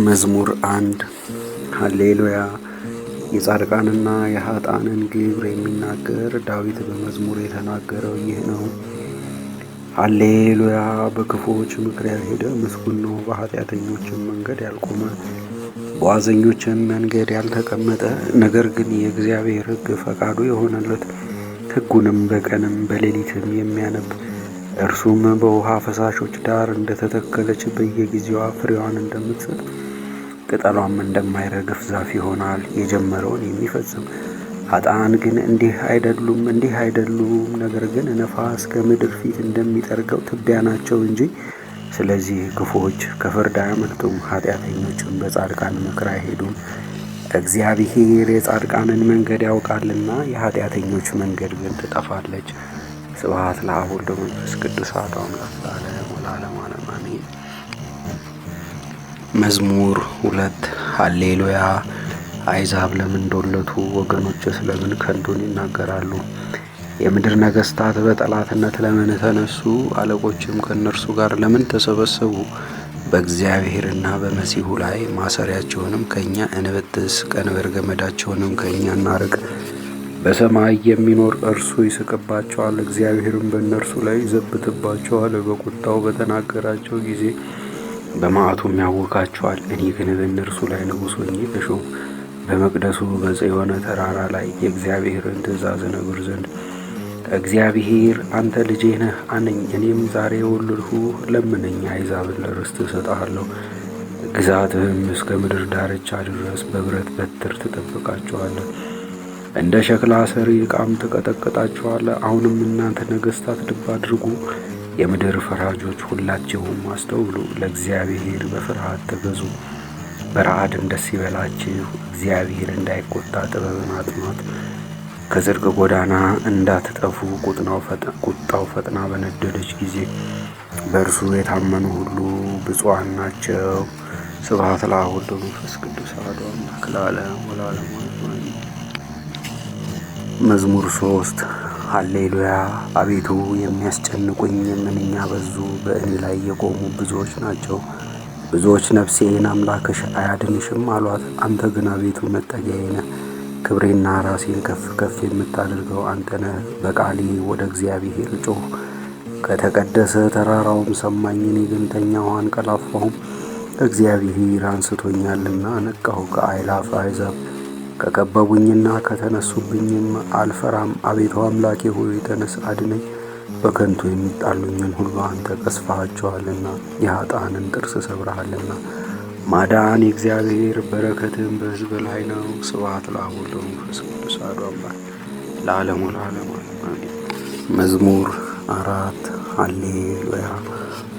መዝሙር 1 ሃሌሉያ። የጻድቃንና የኃጥአንን ግብር የሚናገር ዳዊት በመዝሙር የተናገረው ይህ ነው። ሃሌሉያ። በክፉዎች ምክር ያልሄደ ምስጉን ነው። በኃጢአተኞችም መንገድ ያልቆመ፣ በዋዘኞችም መንገድ ያልተቀመጠ፣ ነገር ግን የእግዚአብሔር ሕግ ፈቃዱ የሆነለት፣ ሕጉንም በቀንም በሌሊትም የሚያነብ፣ እርሱም በውሃ ፈሳሾች ዳር እንደተተከለች በየጊዜዋ ፍሬዋን እንደምትሰጥ ቅጠሏም እንደማይረግፍ ዛፍ ይሆናል። የጀመረውን የሚፈጽም። ኃጥአን ግን እንዲህ አይደሉም፣ ነገር ግን ነፋስ ከምድር ፊት እንደሚጠርገው ትቢያ ናቸው እንጂ። ስለዚህ ክፉዎች ከፍርድ አያመልጡም፣ ኃጢአተኞችም በጻድቃን ምክር አይሄዱም። እግዚአብሔር የጻድቃንን መንገድ ያውቃልና የኃጢአተኞች መንገድ ግን ትጠፋለች። ስብሐት ለአብ ወወልድ ወመንፈስ ቅዱስ አሐዱ አምላክ ለዓለሙ ዓለም አሜን። መዝሙር 2 ሃሌሉያ። አሕዛብ ለምን ዶለቱ? ወገኖችስ ለምን ከንቱን ይናገራሉ? የምድር ነገሥታት በጠላትነት ለምን ተነሱ? አለቆችም ከእነርሱ ጋር ለምን ተሰበሰቡ? በእግዚአብሔርና በመሲሑ ላይ ማሰሪያቸውንም ከእኛ እንበጥስ፣ ቀንበር ገመዳቸውንም ከእኛ እናርቅ። በሰማይ የሚኖር እርሱ ይስቅባቸዋል፣ እግዚአብሔርም በእነርሱ ላይ ይዘብትባቸዋል። በቁጣው በተናገራቸው ጊዜ በመዓቱም ያውካቸዋል። እኔ ግን በእነርሱ ላይ ንጉሥ ሆኜ ተሾምሁ፣ በመቅደሱ በጽዮን ተራራ ላይ የእግዚአብሔርን ትእዛዝ እነግር ዘንድ። እግዚአብሔር አንተ ልጄ ነህ አለኝ፣ እኔም ዛሬ የወለድሁህ ለምነኝ። አሕዛብን ለርስት እሰጥሃለሁ፣ ግዛትህም እስከ ምድር ዳርቻ ድረስ። በብረት በትር ትጠብቃቸዋለህ፣ እንደ ሸክላ ሰሪ ዕቃም ትቀጠቅጣቸዋለህ። አሁንም እናንተ ነገሥታት ልብ አድርጉ፣ የምድር ፈራጆች ሁላችሁም አስተውሉ። ለእግዚአብሔር በፍርሃት ተገዙ፣ በረዓድም ደስ ይበላችሁ። እግዚአብሔር እንዳይቆጣ ጥበብን አጥኗት፣ ከጽድቅ ጎዳና እንዳትጠፉ ቁጣው ፈጥና በነደደች ጊዜ። በእርሱ የታመኑ ሁሉ ብፁዓን ናቸው። ስብሐት ለአብ ወወልድ ወመንፈስ ቅዱስ አሐዱ አምላክ ለዓለሙ አሜን። መዝሙር 3 ሃሌሉያ። አቤቱ የሚያስጨንቁኝ ምንኛ በዙ! በእኔ ላይ የቆሙ ብዙዎች ናቸው። ብዙዎች ነፍሴን አምላክሽ አያድንሽም አሏት። አንተ ግን አቤቱ መጠጊያዬ ነህ፣ ክብሬና ራሴን ከፍ ከፍ የምታደርገው አንተ ነህ። በቃሌ ወደ እግዚአብሔር ጮኽሁ፣ ከተቀደሰ ተራራውም ሰማኝ። እኔ ግን ተኛሁ አንቀላፋሁም፣ እግዚአብሔር አንስቶኛልና ነቃሁ። ከአእላፍ አሕዛብ ከከበቡኝና ከተነሱብኝም አልፈራም። አቤቱ አምላኬ ሆይ ተነስ አድነኝ። በከንቱ የሚጣሉኝን ሁሉ አንተ ቀስፈሃቸዋልና፣ የኃጥአንን ጥርስ ሰብረሃልና። ማዳን የእግዚአብሔር በረከትም በሕዝብ ላይ ነው። ስብሐት ለአብ ወወልድ ወመንፈስ ቅዱስ አሐዱ አምላክ ለዓለሙ አሜን። መዝሙር 4 ሃሌሉያ።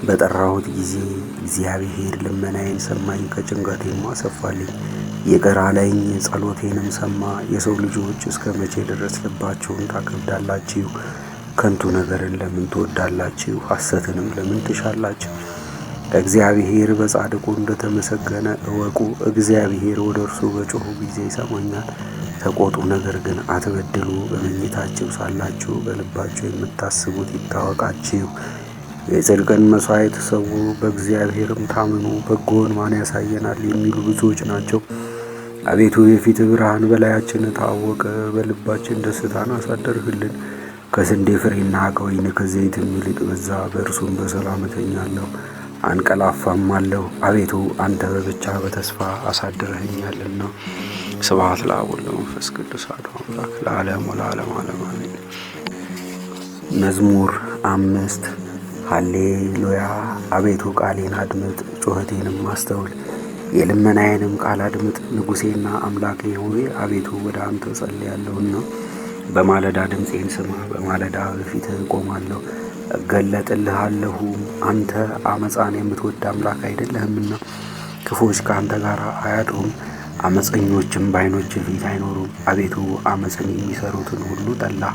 በጠራሁት ጊዜ እግዚአብሔር ልመናዬን ሰማኝ፣ ከጭንቀቴም አሰፋልኝ። ይቅር አለኝ፣ ጸሎቴንም ሰማ። የሰው ልጆች እስከ መቼ ድረስ ልባችሁን ታከብዳላችሁ? ከንቱ ነገርን ለምን ትወዳላችሁ? ሐሰትንም ለምን ትሻላችሁ? እግዚአብሔር በጻድቁ እንደተመሰገነ እወቁ። እግዚአብሔር ወደ እርሱ በጮኹ ጊዜ ይሰማኛል። ተቆጡ፣ ነገር ግን አትበድሉ። በመኝታችሁ ሳላችሁ በልባችሁ የምታስቡት ይታወቃችሁ። የጽድቅን መሥዋዕት ሰዉ፣ በእግዚአብሔርም ታመኑ። በጎን ማን ያሳየናል የሚሉ ብዙዎች ናቸው። አቤቱ የፊትህ ብርሃን በላያችን ታወቀ፣ በልባችን ደስታን አሳደርህልን። ከስንዴ ፍሬና ከወይን ከዘይትም ይልቅ በዛ፣ በእርሱም በሰላም እተኛለሁ አንቀላፋም አለሁ። አቤቱ አንተ በብቻ በተስፋ አሳድረኸኛልና። ስብሐት ለአብ ወወልድ ወመንፈስ ቅዱስ አሐዱ አምላክ ለዓለሙ አሜን። መዝሙር 5 ሃሌሉያ። አቤቱ ቃሌን አድምጥ፣ ጩኸቴንም አስተውል፣ የልመናዬንም ቃል አድምጥ። ንጉሴና አምላኬ ሆይ አቤቱ ወደ አንተ ጸልያለሁና፣ በማለዳ ድምፄን ስማ። በማለዳ በፊትህ እቆማለሁ እገለጥልሃለሁ። አንተ አመፃን የምትወድ አምላክ አይደለህምና፣ ክፉዎች ከአንተ ጋር አያድሩም፣ አመፀኞችም በዓይኖች ፊት አይኖሩም። አቤቱ አመፅን የሚሰሩትን ሁሉ ጠላህ፣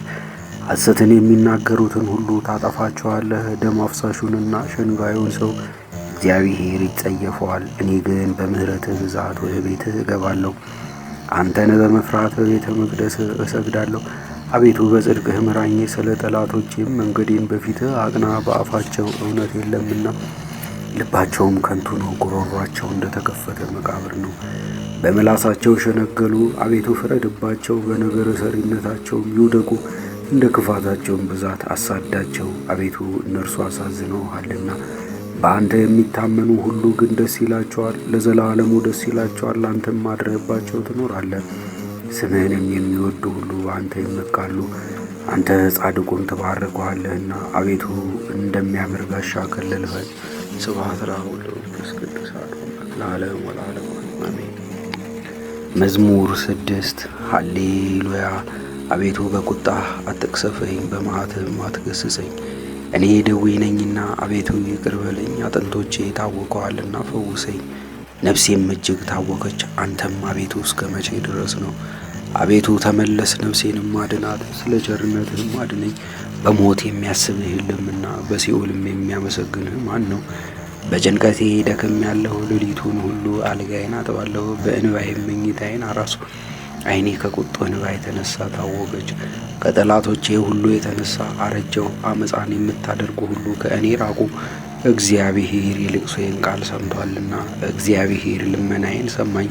ሐሰትን የሚናገሩትን ሁሉ ታጠፋቸዋለህ። ደም አፍሳሹንና ሸንጋዩን ሰው እግዚአብሔር ይጸየፈዋል። እኔ ግን በምሕረትህ ብዛት ወደ ቤትህ እገባለሁ፣ አንተን በመፍራት በቤተ መቅደስ እሰግዳለሁ። አቤቱ በጽድቅህ ምራኝ፣ ስለ ጠላቶቼም መንገዴን በፊትህ አቅና። በአፋቸው እውነት የለምና ልባቸውም ከንቱ ነው፣ ጉሮሯቸው እንደተከፈተ መቃብር ነው። በምላሳቸው ሸነገሉ። አቤቱ ፍረድባቸው፣ በነገረ ሰሪነታቸውም ይውደቁ። እንደ ክፋታቸውም ብዛት አሳዳቸው። አቤቱ እነርሱ አሳዝነውሃልና በአንተ የሚታመኑ ሁሉ ግን ደስ ይላቸዋል፣ ለዘላለሙ ደስ ይላቸዋል። አንተም አድረህባቸው ትኖራለህ። ስምህንም የሚወዱ ሁሉ በአንተ ይመካሉ። አንተ ጻድቁን ትባርከዋለህና አቤቱ እንደሚያምር ጋሻ ከለልኸን። ስብሐት ለወልድ ወመንፈስ ቅዱስ ለዓለሙ ወለዓለሙ አሜን። መዝሙር 6 ሃሌሉያ። አቤቱ በቁጣህ አትቅሰፈኝ፣ በመዓትህም አትገሥጸኝ። እኔ ደዌ ነኝና አቤቱ ይቅር በለኝ። አጥንቶቼ ታውከዋልና ፈውሰኝ። ነፍሴም እጅግ ታወከች። አንተም አቤቱ እስከ መቼ ድረስ ነው? አቤቱ ተመለስ፣ ነፍሴንም አድናት፣ ስለ ቸርነትህም አድነኝ። በሞት የሚያስብህ የለምና በሲኦልም የሚያመሰግንህ ማን ነው? በጭንቀቴ ደክሜያለሁ፣ ሌሊቱን ሁሉ አልጋዬን አጥባለሁ፣ በእንባዬም መኝታዬን አራስሁ። ዓይኔ ከቁጡ እንባ የተነሳ ታወከች፣ ከጠላቶቼ ሁሉ የተነሳ አረጀሁ። አመፃን የምታደርጉ ሁሉ ከእኔ ራቁ። እግዚአብሔር የልቅሶዬን ቃል ሰምቶአልና፣ እግዚአብሔር ልመናዬን ሰማኝ።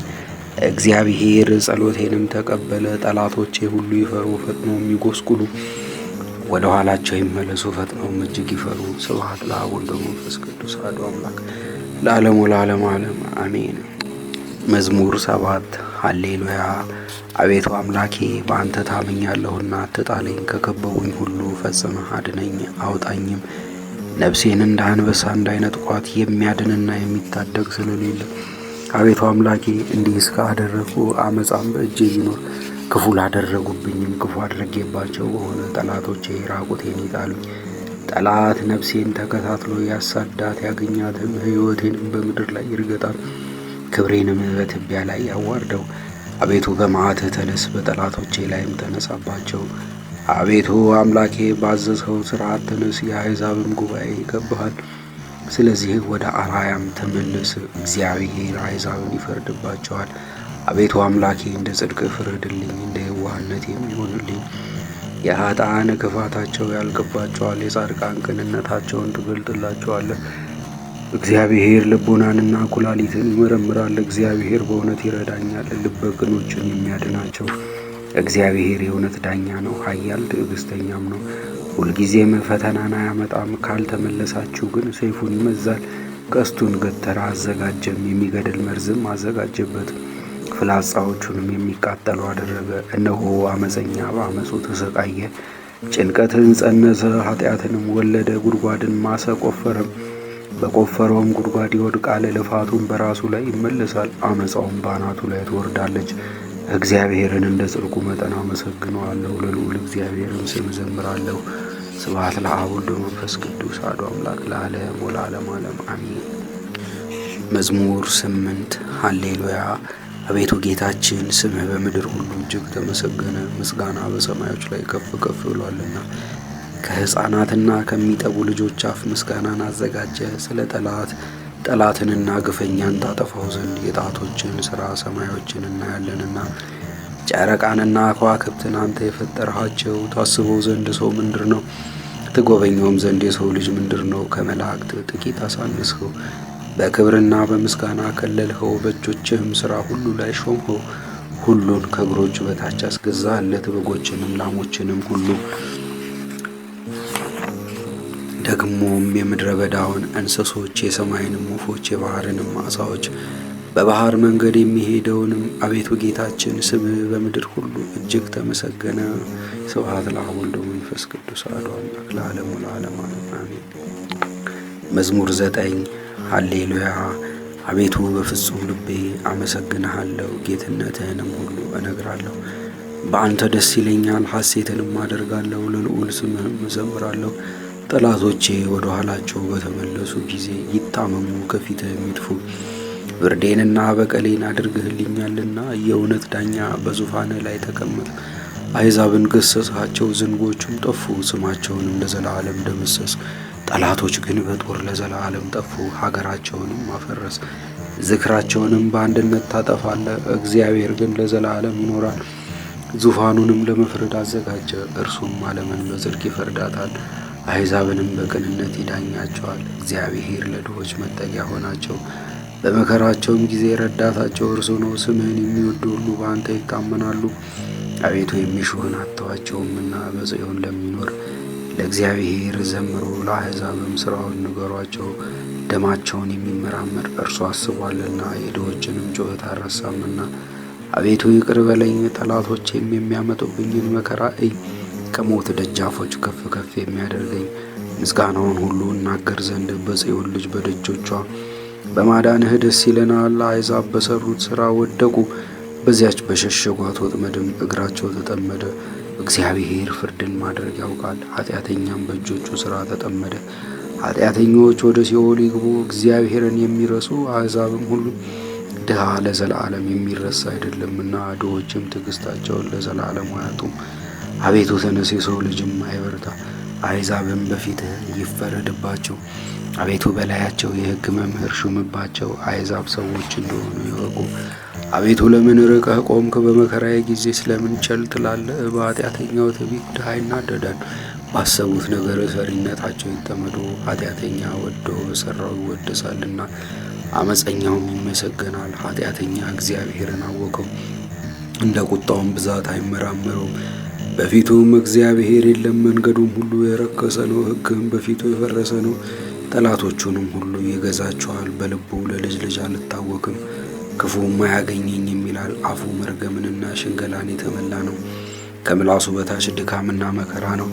እግዚአብሔር ጸሎቴንም ተቀበለ። ጠላቶቼ ሁሉ ይፈሩ፣ ፈጥነውም ይጐስቁሉ። ወደ ኋላቸው ይመለሱ፣ ፈጥነውም እጅግ ይፈሩ። ስብሐት ለአብ ወወልድ ወመንፈስ ቅዱስ አሐዱ አምላክ ለዓለሙ ለዓለሙ ዓለም አሜን። መዝሙር 7 ሃሌሉያ። አቤቱ አምላኬ በአንተ ታምኛለሁና አትጣለኝ። ከከበቡኝ ሁሉ ፈጽመህ አድነኝ አውጣኝም። ነፍሴን እንደ አንበሳ እንዳይነጥቋት የሚያድንና የሚታደግ ስለሌለ አቤቱ አምላኬ እንዲህ እስከ አደረግሁ አመፃም በእጄ ቢኖር ክፉ ላደረጉብኝም ክፉ አድርጌባቸው በሆነ ጠላቶቼ ራቁቴን ይጣሉኝ። ጠላት ነፍሴን ተከታትሎ ያሳዳት ያገኛትም ሕይወቴንም በምድር ላይ ይርገጣል፣ ክብሬንም በትቢያ ላይ ያዋርደው። አቤቱ በመዓትህ ተነስ፣ በጠላቶቼ ላይም ተነሳባቸው። አቤቱ አምላኬ ባዘዝኸው ሥርዓት ተነስ፣ የአሕዛብም ጉባኤ ይከብሃል። ስለዚህ ወደ አርያም ተመለስ። እግዚአብሔር አሕዛብን ይፈርድባቸዋል። አቤቱ አምላኬ እንደ ጽድቅ ፍረድልኝ፣ እንደ የዋህነቴም ይሆንልኝ። የኃጥአን ክፋታቸው ያልቅባቸዋል፣ የጻድቃን ቅንነታቸውን ትገልጥላቸዋለህ። እግዚአብሔር ልቡናንና ኩላሊትን ይመረምራል። እግዚአብሔር በእውነት ይረዳኛል፣ ልበ ቅኖችን የሚያድናቸው። እግዚአብሔር የእውነት ዳኛ ነው፣ ኃያል ትዕግሥተኛም ነው። ሁልጊዜም ፈተናን አያመጣም። ካልተመለሳችሁ ግን ሰይፉን ይመዛል፣ ቀስቱን ገተራ አዘጋጀም፣ የሚገድል መርዝም አዘጋጀበት፣ ፍላጻዎቹንም የሚቃጠሉ አደረገ። እነሆ አመፀኛ በአመፁ ተሰቃየ፣ ጭንቀትን ጸነሰ፣ ኃጢአትንም ወለደ። ጉድጓድን ማሰ፣ ቆፈረም፣ በቆፈረውም ጉድጓድ ይወድቃል። ልፋቱን በራሱ ላይ ይመለሳል፣ አመፃውም በአናቱ ላይ ትወርዳለች። እግዚአብሔርን እንደ ጽድቁ መጠን አመሰግነዋለሁ፣ ለልዑል እግዚአብሔርን ስም እዘምራለሁ። ስብሐት ለአብ ወወልድ ወመንፈስ ቅዱስ አሐዱ አምላክ ለዓለሙ ወለዓለሙ ዓለም አሜን። መዝሙር 8 ሃሌሉያ። አቤቱ ጌታችን ስምህ በምድር ሁሉ እጅግ ተመሰገነ፣ ምስጋና በሰማዮች ላይ ከፍ ከፍ ብሏልና። ከሕፃናትና ከሚጠቡ ልጆች አፍ ምስጋናን አዘጋጀ። ስለ ጠላትንና ግፈኛን ታጠፋው ዘንድ የጣቶችን ሥራ ሰማዮችን እናያለንና። ጨረቃንና ከዋክብትን አንተ የፈጠርሃቸው። ታስበው ዘንድ ሰው ምንድር ነው? ትጎበኘውም ዘንድ የሰው ልጅ ምንድር ነው? ከመላእክት ጥቂት አሳነስኸው፣ በክብርና በምስጋና ከለልኸው፣ በእጆችህም ሥራ ሁሉ ላይ ሾምኸው። ሁሉን ከእግሮቹ በታች አስገዛህለት፣ በጎችንም ላሞችንም ሁሉ። ደግሞም የምድረ በዳውን እንስሶች፣ የሰማይንም ወፎች፣ የባህርንም ዓሣዎች፣ በባህር መንገድ የሚሄደውንም። አቤቱ ጌታችን ስምህ በምድር ሁሉ እጅግ ተመሰገነ። ስብሐት ለአብ ወወልድ ወመንፈስ ቅዱስ አሐዱ አምላክ ለዓለሙ ለዓለሙ አሜን። መዝሙር 9 ሃሌሉያ። አቤቱ በፍጹም ልቤ አመሰግንሃለሁ፣ ጌትነትህንም ሁሉ እነግራለሁ። በአንተ ደስ ይለኛል፣ ሐሴትንም አደርጋለሁ፣ ለልዑል ስምህም እዘምራለሁ። ጠላቶቼ ወደ ኋላቸው በተመለሱ ጊዜ ይታመሙ፣ ከፊትህም ይጥፉ። ፍርዴንና በቀሌን አድርገህልኛልና የእውነት ዳኛ በዙፋንህ ላይ ተቀመጥ። አሕዛብን ገሠጽሃቸው፣ ዝንጎቹም ጠፉ፣ ስማቸውንም ለዘላለም ደመሰስ። ጠላቶች ግን በጦር ለዘላለም ጠፉ፣ ሀገራቸውንም አፈረስ። ዝክራቸውንም በአንድነት ታጠፋለህ። እግዚአብሔር ግን ለዘላለም ይኖራል፣ ዙፋኑንም ለመፍረድ አዘጋጀ። እርሱም ዓለምን በጽድቅ ይፈርዳታል። አሕዛብንም በቅንነት ይዳኛቸዋል። እግዚአብሔር ለድሆች መጠጊያ ሆናቸው፣ በመከራቸውም ጊዜ ረዳታቸው እርሱ ነው። ስምህን የሚወዱ ሁሉ በአንተ ይታመናሉ። አቤቱ የሚሹህን አጥተዋቸውምና በጽዮን ለሚኖር ለእግዚአብሔር ዘምሩ። ለአሕዛብም ሥራውን ንገሯቸው። ደማቸውን የሚመራመር እርሱ አስቧልና የድሆችንም ጩኸት አልረሳምና። አቤቱ ይቅር በለኝ፣ ጠላቶቼም የሚያመጡብኝን መከራ እይ። ከሞት ደጃፎች ከፍ ከፍ የሚያደርገኝ ምስጋናውን ሁሉ እናገር ዘንድ በጽዮን ልጅ በደጆቿ በማዳንህ ደስ ይለናል። አሕዛብ በሠሩት ሥራ ወደቁ፣ በዚያች በሸሸጓት ወጥመድም እግራቸው ተጠመደ። እግዚአብሔር ፍርድን ማድረግ ያውቃል፣ ኃጢአተኛም በእጆቹ ሥራ ተጠመደ። ኃጢአተኞች ወደ ሲኦል ይግቡ፣ እግዚአብሔርን የሚረሱ አሕዛብም ሁሉ። ድሃ ለዘላለም የሚረሳ አይደለምና ድሆችም ትዕግሥታቸውን ለዘላለም አያጡም። አቤቱ ተነስ፣ የሰው ልጅም አይበርታ፣ አሕዛብም በፊትህ ይፈረድባቸው። አቤቱ በላያቸው የሕግ መምህር ሹምባቸው፣ አሕዛብ ሰዎች እንደሆኑ ይወቁ። አቤቱ ለምን ርቀህ ቆምክ? በመከራዬ ጊዜ ስለምን ቸል ትላለህ? በኃጢአተኛው ትዕቢት ድሃ ይናደዳል፣ ባሰቡት ነገር ሰሪነታቸው ይጠመዱ። ኃጢአተኛ ወዶ በሠራው ይወደሳልና አመፀኛውም ይመሰገናል። ኃጢአተኛ እግዚአብሔርን አወቀው፣ እንደ ቁጣውም ብዛት አይመራመረውም። በፊቱም እግዚአብሔር የለም፣ መንገዱም ሁሉ የረከሰ ነው። ሕግም በፊቱ የፈረሰ ነው። ጠላቶቹንም ሁሉ ይገዛቸዋል። በልቡ ለልጅ ልጅ አልታወክም፣ ክፉም አያገኘኝም ይላል። አፉ መርገምንና ሽንገላን የተመላ ነው። ከምላሱ በታች ድካምና መከራ ነው።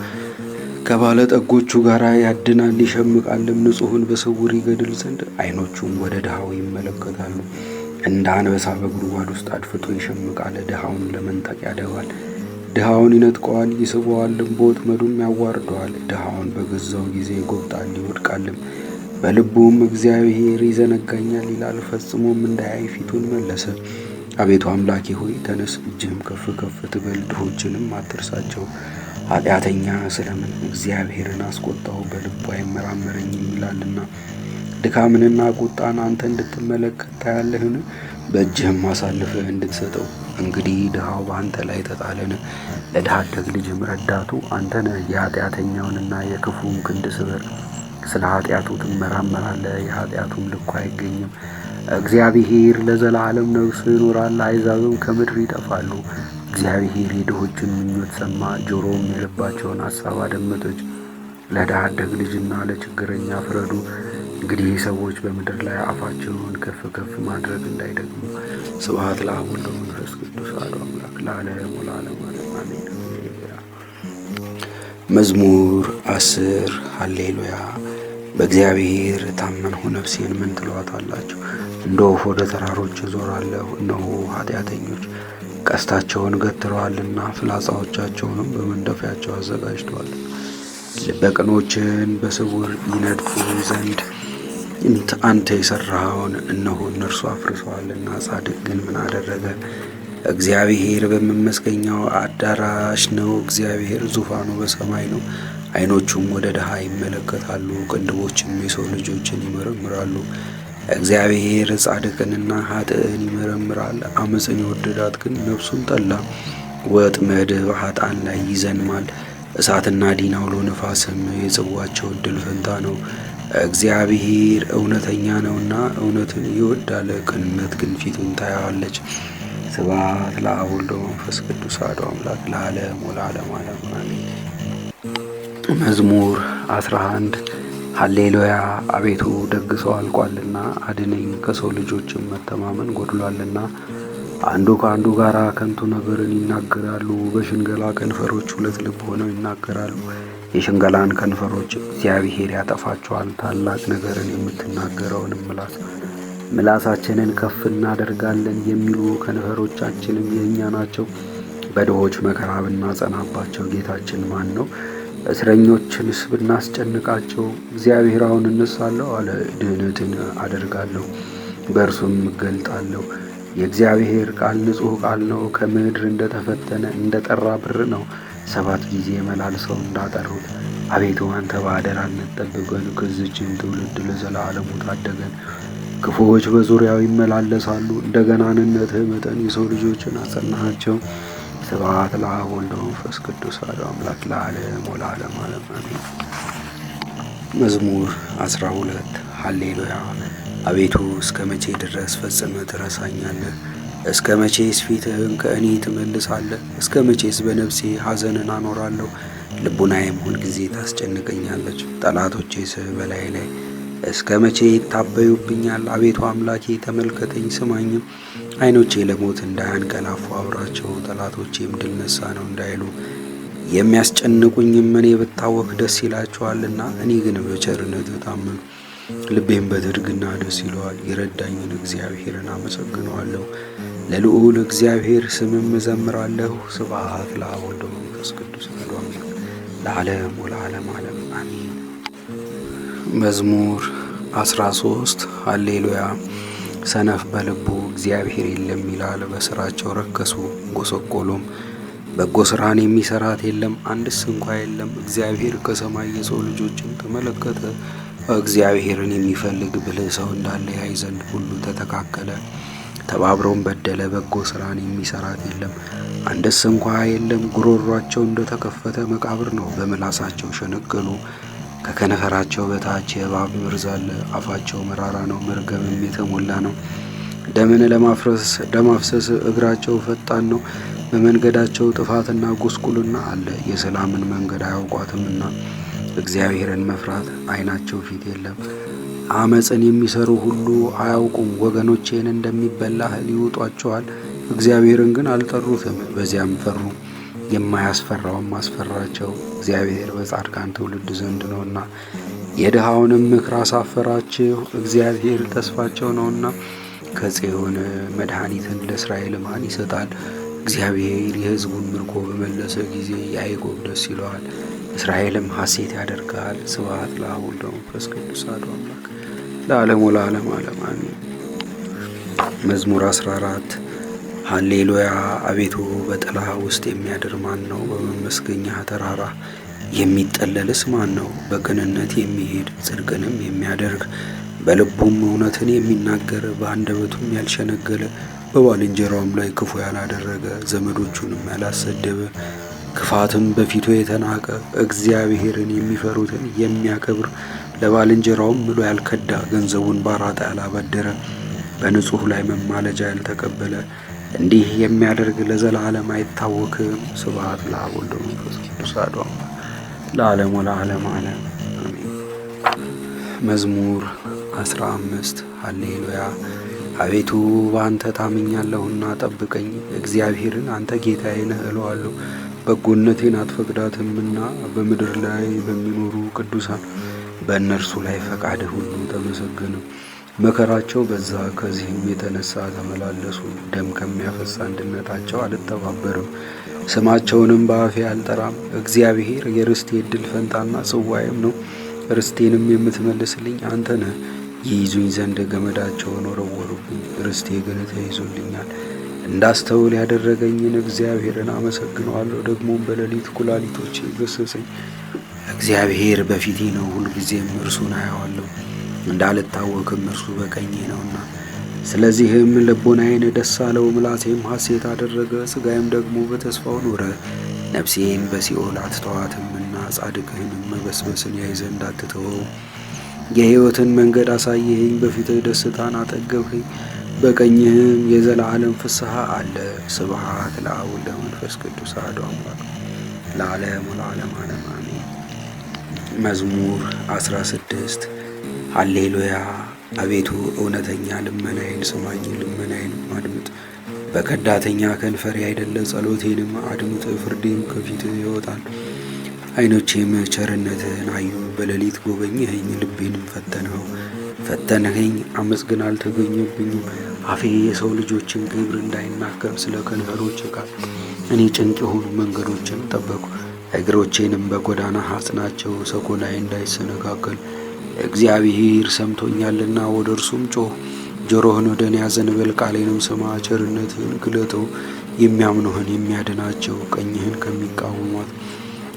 ከባለጠጎቹ ጋር ያድናል ይሸምቃልም። ንጹሕን በስውር ይገድል ዘንድ ዓይኖቹም ወደ ድሃው ይመለከታሉ። እንደ አንበሳ በጉድጓድ ውስጥ አድፍጦ ይሸምቃል። ድሃውን ለመንጠቅ ያደባል። ድሃውን ይነጥቀዋል ይስበዋልም፣ በወጥመዱም ያዋርደዋል። ድሃውን በገዛው ጊዜ ይጎብጣል ይወድቃልም። በልቡም እግዚአብሔር ይዘነጋኛል ይላል። ፈጽሞም እንዳያይ ፊቱን መለሰ። አቤቱ አምላኬ ሆይ ተነስ፣ እጅህም ከፍ ከፍ ትበል፣ ድሆችንም አትርሳቸው። ኃጢአተኛ ስለምን እግዚአብሔርን አስቆጣው? በልቡ አይመራመረኝም ይላልና። ድካምንና ቁጣን አንተ እንድትመለከት ታያለህን? በእጅህም አሳልፈህ እንድትሰጠው። እንግዲህ ድሃው በአንተ ላይ ተጣለን፣ ለድሃ አደግ ልጅም ረዳቱ አንተ ነህ። የኃጢአተኛውንና የክፉውን ክንድ ስበር። ስለ ኃጢአቱ ትመራመራለህ፣ የኃጢአቱም ልኩ አይገኝም። እግዚአብሔር ለዘላለም ነግሶ ይኖራል፣ አሕዛብም ከምድር ይጠፋሉ። እግዚአብሔር የድሆችን ምኞት ሰማ፣ ጆሮውም የልባቸውን ሐሳብ አደመጠች። ለድሃ አደግ ልጅና ለችግረኛ ፍረዱ። እንግዲህ ሰዎች በምድር ላይ አፋቸውን ከፍ ከፍ ማድረግ እንዳይደግሙ። ስብሐት ለአብ ወወልድ ወመንፈስ ቅዱስ አሐዱ አምላክ ለዓለሙ ለዓለሙ አሜን። መዝሙር 10 ሃሌሉያ። በእግዚአብሔር ታመንሁ፣ ነፍሴን ምን ትሏታላችሁ? እንደ ወፍ ወደ ተራሮች እዞራለሁ። እነሆ ኃጢአተኞች ቀስታቸውን ገትረዋልና ፍላጻዎቻቸውንም በመንደፊያቸው አዘጋጅተዋል። ልበ ቅኖችን በስውር ይነድፉ ዘንድ አንተ የሠራኸውን እነሆ እነርሱ አፍርሰዋልና። ጻድቅ ግን ምን አደረገ? እግዚአብሔር በመመስገኛው አዳራሽ ነው። እግዚአብሔር ዙፋኑ በሰማይ ነው። ዓይኖቹም ወደ ድሃ ይመለከታሉ፣ ቅንድቦችም የሰው ልጆችን ይመረምራሉ። እግዚአብሔር ጻድቅንና ኃጥእን ይመረምራል። ዓመፅን የወደዳት ግን ነፍሱን ጠላ። ወጥመድ በኃጥአን ላይ ይዘንማል፣ እሳትና ዲን አውሎ ነፋስም የጽዋቸው ዕድል ፈንታ ነው። እግዚአብሔር እውነተኛ ነውና እውነትን ይወዳል፣ ቅንነት ግን ፊቱን ታያዋለች። ስብሐት ለአብ ወወልድ ወመንፈስ ቅዱስ አሐዱ አምላክ ለዓለሙ ለዓለሙ አሜን። መዝሙር 11 ሃሌሉያ። አቤቱ ደግ ሰው አልቋልና አድነኝ፣ ከሰው ልጆችም መተማመን ጎድሏልና። አንዱ ከአንዱ ጋር ከንቱ ነገርን ይናገራሉ፣ በሽንገላ ከንፈሮች ሁለት ልብ ሆነው ይናገራሉ። የሽንገላን ከንፈሮች እግዚአብሔር ያጠፋቸዋል። ታላቅ ነገርን የምትናገረውን ምላሳችንን ከፍ እናደርጋለን የሚሉ ከንፈሮቻችንም የእኛ ናቸው። በድሆች መከራ ብናጸናባቸው ጌታችን ማን ነው? እስረኞችንስ ብናስጨንቃቸው? እግዚአብሔር አሁን እነሳለሁ አለ፣ ድህነትን አደርጋለሁ፣ በእርሱም እገልጣለሁ። የእግዚአብሔር ቃል ንጹሕ ቃል ነው፣ ከምድር እንደተፈተነ እንደ ጠራ ብር ነው። 7 ጊዜ መላልሰው እንዳጠሩት። አቤቱ አንተ በአደራነት ጠብቀን፣ ከዚህችም ትውልድ ለዘላለሙ ታደገን። ክፉዎች በዙሪያው ይመላለሳሉ፣ እንደ ገናንነትህ መጠን የሰው ልጆችን አጸናሃቸው። ስብሐት ለአብ ወወልድ ወመንፈስ ቅዱስ አሐዱ አምላክ ለዓለሙ ለዓለሙ አሜን። መዝሙር 12 ሃሌሉያ። አቤቱ እስከ መቼ ድረስ ፈጽመ ትረሳኛለህ? እስከ መቼስ ፊትህን ከእኔ ትመልሳለህ? እስከ መቼስ በነፍሴ ሐዘንን አኖራለሁ? ልቡናዬም ሁልጊዜ ታስጨንቀኛለች። ጠላቶቼስ በላይ ላይ እስከ መቼ ይታበዩብኛል? አቤቱ አምላኬ ተመልከተኝ ስማኝም። ዓይኖቼ ለሞት እንዳያንቀላፉ አብራቸው፣ ጠላቶቼም ድል ነሣ ነው እንዳይሉ። የሚያስጨንቁኝም እኔ ብታወክ ደስ ይላቸዋልና፣ እኔ ግን በቸርነት ታመኑ። ልቤም በትርግና ደስ ይለዋል። የረዳኝን እግዚአብሔርን አመሰግነዋለሁ። ለልዑል እግዚአብሔር ስምም እዘምራለሁ። ስብሐት ለአብ ወወልድ ወመንፈስ ቅዱስ አሐዱ አምላክ ለዓለም ወለዓለም ዓለም አሜን። መዝሙር 13 ሃሌሉያ። ሰነፍ በልቡ እግዚአብሔር የለም ይላል፣ በሥራቸው ረከሱ ጎሰቆሉም። በጎ ሥራን የሚሠራት የለም አንድስ እንኳ የለም። እግዚአብሔር ከሰማይ የሰው ልጆችን ተመለከተ። እግዚአብሔርን የሚፈልግ ብልህ ሰው እንዳለ ያይ ዘንድ ሁሉ ተተካከለ። ተባብረውም በደለ፣ በጎ ሥራን የሚሠራት የለም አንድስ እንኳ የለም። ጉሮሯቸው እንደ ተከፈተ መቃብር ነው፣ በምላሳቸው ሸነገሉ። ከከንፈራቸው በታች የእባብ መርዝ አለ። አፋቸው መራራ ነው፣ መርገምም የተሞላ ነው። ደምን ለማፍሰስ እግራቸው ፈጣን ነው። በመንገዳቸው ጥፋትና ጉስቁልና አለ፣ የሰላምን መንገድ አያውቋትምና። እግዚአብሔርን መፍራት ዓይናቸው ፊት የለም። አመፅን የሚሰሩ ሁሉ አያውቁም። ወገኖቼን እንደሚበላ እህል ይውጧቸዋል። እግዚአብሔርን ግን አልጠሩትም፣ በዚያም ፈሩ። የማያስፈራውም አስፈራቸው። እግዚአብሔር በጻድቃን ትውልድ ዘንድ ነውና፣ የድሃውንም ምክር አሳፈራችሁ። እግዚአብሔር ተስፋቸው ነውና፣ ከጽዮን መድኃኒትን ለእስራኤል ማን ይሰጣል? እግዚአብሔር የሕዝቡን ምርኮ በመለሰ ጊዜ ያዕቆብ ደስ ይለዋል፣ እስራኤልም ሐሴት ያደርጋል። ስብሐት ለአብ ወወልድ ወመንፈስ ቅዱስ አሐዱ አምላክ ለዓለሙ ለዓለም ዓለም አሜን። መዝሙር 14 ሃሌሉያ። አቤቱ በጥላ ውስጥ የሚያድር ማን ነው? በመመስገኛ ተራራ የሚጠለልስ ማን ነው? በቅንነት የሚሄድ ጽድቅንም የሚያደርግ በልቡም እውነትን የሚናገር በአንደበቱም ያልሸነገለ በባልንጀራውም ላይ ክፉ ያላደረገ ዘመዶቹንም ያላሰደበ ክፋትም በፊቱ የተናቀ እግዚአብሔርን የሚፈሩትን የሚያከብር ለባልንጀራውም ምሎ ያልከዳ ገንዘቡን ባራጣ ያላበደረ በንጹሕ ላይ መማለጃ ያልተቀበለ እንዲህ የሚያደርግ ለዘላለም አይታወክም። ስብሐት ለአብ ወወልድ ወመንፈስ ቅዱስ አሐዱ አምላክ ለዓለሙ ለዓለም ዓለም አሜን። መዝሙር 15 ሃሌሉያ። አቤቱ በአንተ ታምኛለሁና ጠብቀኝ። እግዚአብሔርን አንተ ጌታዬ ነህ እለዋለሁ። በጎነቴን አትፈቅዳትምና በምድር ላይ በሚኖሩ ቅዱሳን በእነርሱ ላይ ፈቃድህ ሁሉ ተመሰገነ። መከራቸው በዛ፣ ከዚህም የተነሳ ተመላለሱ። ደም ከሚያፈስ አንድነታቸው አልተባበርም፣ ስማቸውንም በአፌ አልጠራም። እግዚአብሔር የርስቴ ዕድል ፈንታና ጽዋዬም ነው። ርስቴንም የምትመልስልኝ አንተ ነህ። ይይዙኝ ዘንድ ገመዳቸውን ወረወሩብኝ፣ ርስቴ ግን ተይዞልኛል። እንዳስተውል ያደረገኝን እግዚአብሔርን አመሰግነዋለሁ። ደግሞም በሌሊት ኩላሊቶቼ ገሰጸኝ። እግዚአብሔር በፊቴ ነው፣ ሁልጊዜም እርሱን አየዋለሁ። እንዳልታወክም እርሱ በቀኜ ነውና። ስለዚህም ልቡናዬን ደስ አለው፣ ምላሴም ሐሴት አደረገ። ሥጋዬም ደግሞ በተስፋው ኖረ። ነፍሴም በሲኦል አትተዋትምና ጻድቅህንም መበስበስን ያይ ዘንድ አትተወው። የሕይወትን መንገድ አሳየኸኝ፣ በፊትህ ደስታን አጠገብኸኝ። በቀኝህም የዘላለም ፍስሐ አለ። ስብሐት ለአብ ወወልድ ወመንፈስ ቅዱስ አሐዱ አምላክ ለዓለሙ ለዓለም ዓለም አሜን። መዝሙር 16 ሃሌሉያ። አቤቱ እውነተኛ ልመናዬን ስማኝ፣ ልመናዬንም አድምጥ። በከዳተኛ ከንፈሬ አይደለ፣ ጸሎቴንም አድምጥ። ፍርዴም ከፊትህ ይወጣል። ዓይኖቼም ቸርነትህን አዩ። በሌሊት ጎበኘኸኝ፣ ልቤንም ፈተንኸኝ፣ ዓመፅ ግን አልተገኘብኝም። አፌ የሰው ልጆችን ግብር እንዳይናገር ስለ ከንፈሮች ቃል እኔ ጭንቅ የሆኑ መንገዶችን ጠበቁ። እግሮቼንም በጎዳና አጽናቸው፣ ሰኮናዬ እንዳይሰነካከል። እግዚአብሔር ሰምቶኛልና ወደ እርሱም ጮኽ። ጆሮህን ወደ እኔ አዘንብል፣ ቃሌንም ስማ። ቸርነትህን ግለጠው፣ የሚያምኑህን የሚያድናቸው። ቀኝህን ከሚቃወሟት